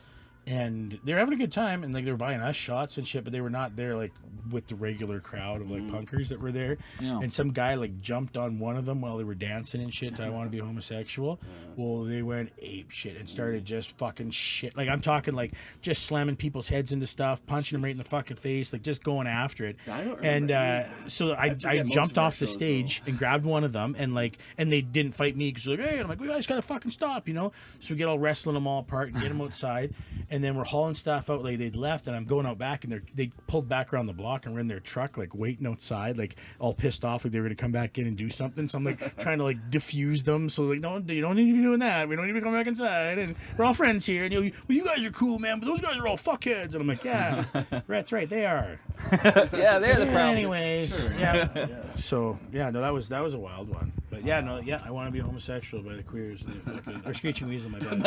and they were having a good time, and like they were buying us shots and shit, but they were not there like with the regular crowd of like punkers that were there. Yeah. And some guy like jumped on one of them while they were dancing and shit to "I Want to Be Homosexual." Well, they went ape shit and started just fucking shit. Like I'm talking like just slamming people's heads into stuff, punching them right in the fucking face, like just going after it. I don't And remember. so I forget most jumped of our off the shows, stage and grabbed one of them and they didn't fight me because like, hey, and I'm like, we guys gotta fucking stop, you know. So we get all wrestling them all apart and get them outside, and then we're hauling stuff out like they'd left, and I'm going out back, and they pulled back around the block and were in their truck like waiting outside, like all pissed off, like they were gonna come back in and do something. So I'm like trying to like diffuse them, so like, no, you don't need to be doing that. We don't need to come back inside, and we're all friends here. And you guys are cool, man, but those guys are all fuckheads. And I'm like, yeah, that's right, they are. Yeah, they're the problem. Anyways, yeah. So yeah, no, that was a wild one. But yeah, no, yeah, I Want to Be Homosexual by the Queers, and the fucking, or Screeching Weasel, my bad.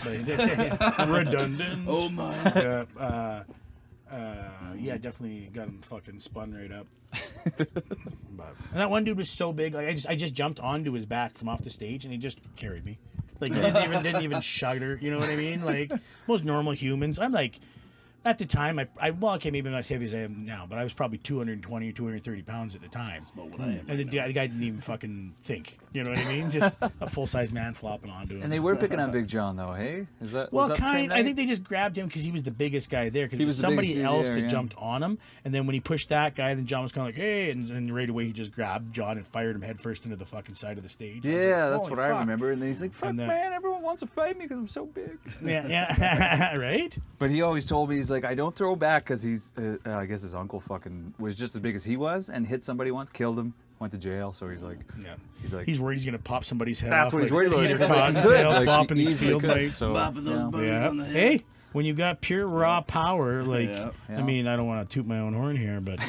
But redundant. Oh my. Yeah, definitely got him fucking spun right up. But and that one dude was so big, like I just jumped onto his back from off the stage, and he just carried me. Like didn't even shudder. You know what I mean? Like most normal humans, I'm like. At the time, well, okay, maybe not as heavy as I am now, but I was probably 220 or 230 pounds at the time. And the guy didn't even fucking think. You know what I mean? Just a full-size man flopping onto him. And they were picking on Big John, though, hey? Well, was that the same kind. I night? think they just grabbed him because he was the biggest guy there. Because He it was was the somebody biggest dude else there, that yeah. jumped on him, and then when he pushed that guy, then John was kind of like, "Hey!" And right away he just grabbed John and fired him headfirst into the fucking side of the stage. I was Yeah, like, that's "Holy what I fuck." remember. And then he's like, fuck, And then- man, everyone wants to fight me because I'm so big. Yeah, right. But he always told me, he's like, I don't throw back because he's, I guess his uncle fucking was just as big as he was and hit somebody once, killed him, went to jail. So he's like, Yeah. he's like, He's worried he's gonna pop somebody's head that's off. what he's like worried about. Peter Because, like, he Cottontail could. Like, bopping he these easily field could. mice. So, Bopping those yeah. buttons Yeah. on the head. Hey, when you've got pure raw power, like, Yeah. I mean, I don't want to toot my own horn here, but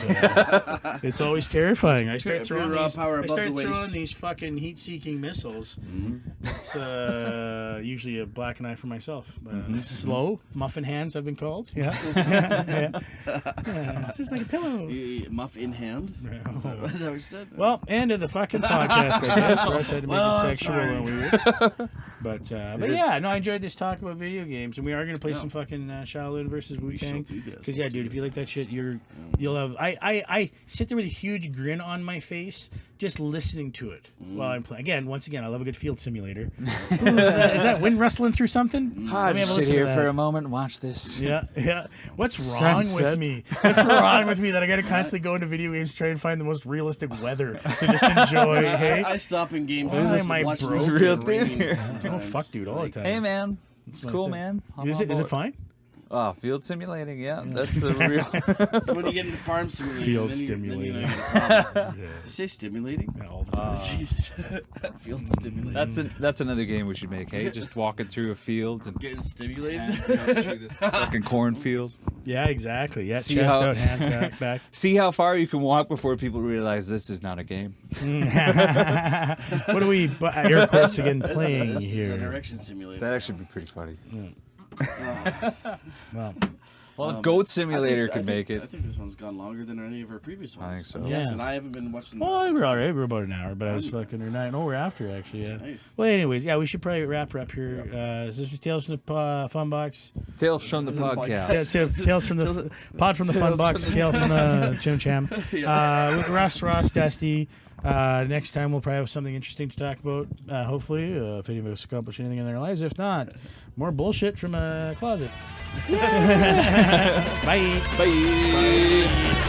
it's always terrifying. I start Pure throwing raw these, power I above start the throwing waist. these fucking heat-seeking missiles. It's usually a black eye for myself. Slow, muffin hands, I've been called. Yeah. It's just like a pillow. Muff in hand. Is that what you said? Well, end of the fucking podcast, I guess. Russ had to make Well, it sexual sorry. and weird. But yeah, no, I enjoyed this talk about video games, and we are going to play some fucking Shaolin versus Wu-Tang. shall do this. Because yeah, dude, if you like that shit, you'll have. I sit there with a huge grin on my face just listening to it while I'm playing. Once again, I love a good field simulator. Ooh, is that wind rustling through something? I'll Let me have a sit listen to here that. for a moment and watch this. Yeah. What's wrong with Sunset. me? What's wrong with me that I got to constantly go into video games to try and find the most realistic weather to just enjoy? Hey, I stop in games Why and am just I watch broke? this Real rain thing here. oh sometimes. fuck, dude, all the time. Hey, man. It's like cool, that. man. I'm Is on it board. fine? Oh, field simulating, yeah. That's a real... So when you get into farm simulating, Field then stimulating. You get a problem. Yeah. Did you say stimulating? Yeah, all the time. Field stimulating. That's another game we should make, hey? Just walking through a field and Getting stimulated? hands out through this fucking cornfield. Yeah, exactly. Yeah, See chest how- out, hands back. See how far you can walk before people realize this is not a game. What are we air quotes again playing This is an here? erection simulator. That'd actually be pretty funny. Well, Well, if Goat I Simulator think- could make I it. think this one's gone longer than any of our previous ones. I think so. Yes, Yeah. and I haven't been watching. well, we're all right. We're about an hour, but I was fucking or nine. No, we're after actually. Yeah. Nice. Well, anyways, yeah, we should probably wrap her up here. This was Tales from the Funbox. Tales from the podcast. Yeah, Tales from the Pod from the Funbox. Tales from the Chim Cham. With Ross, Dusty. Next time we'll probably have something interesting to talk about. Hopefully, if any of us accomplish anything in their lives. If not, more bullshit from a closet. Bye. Bye.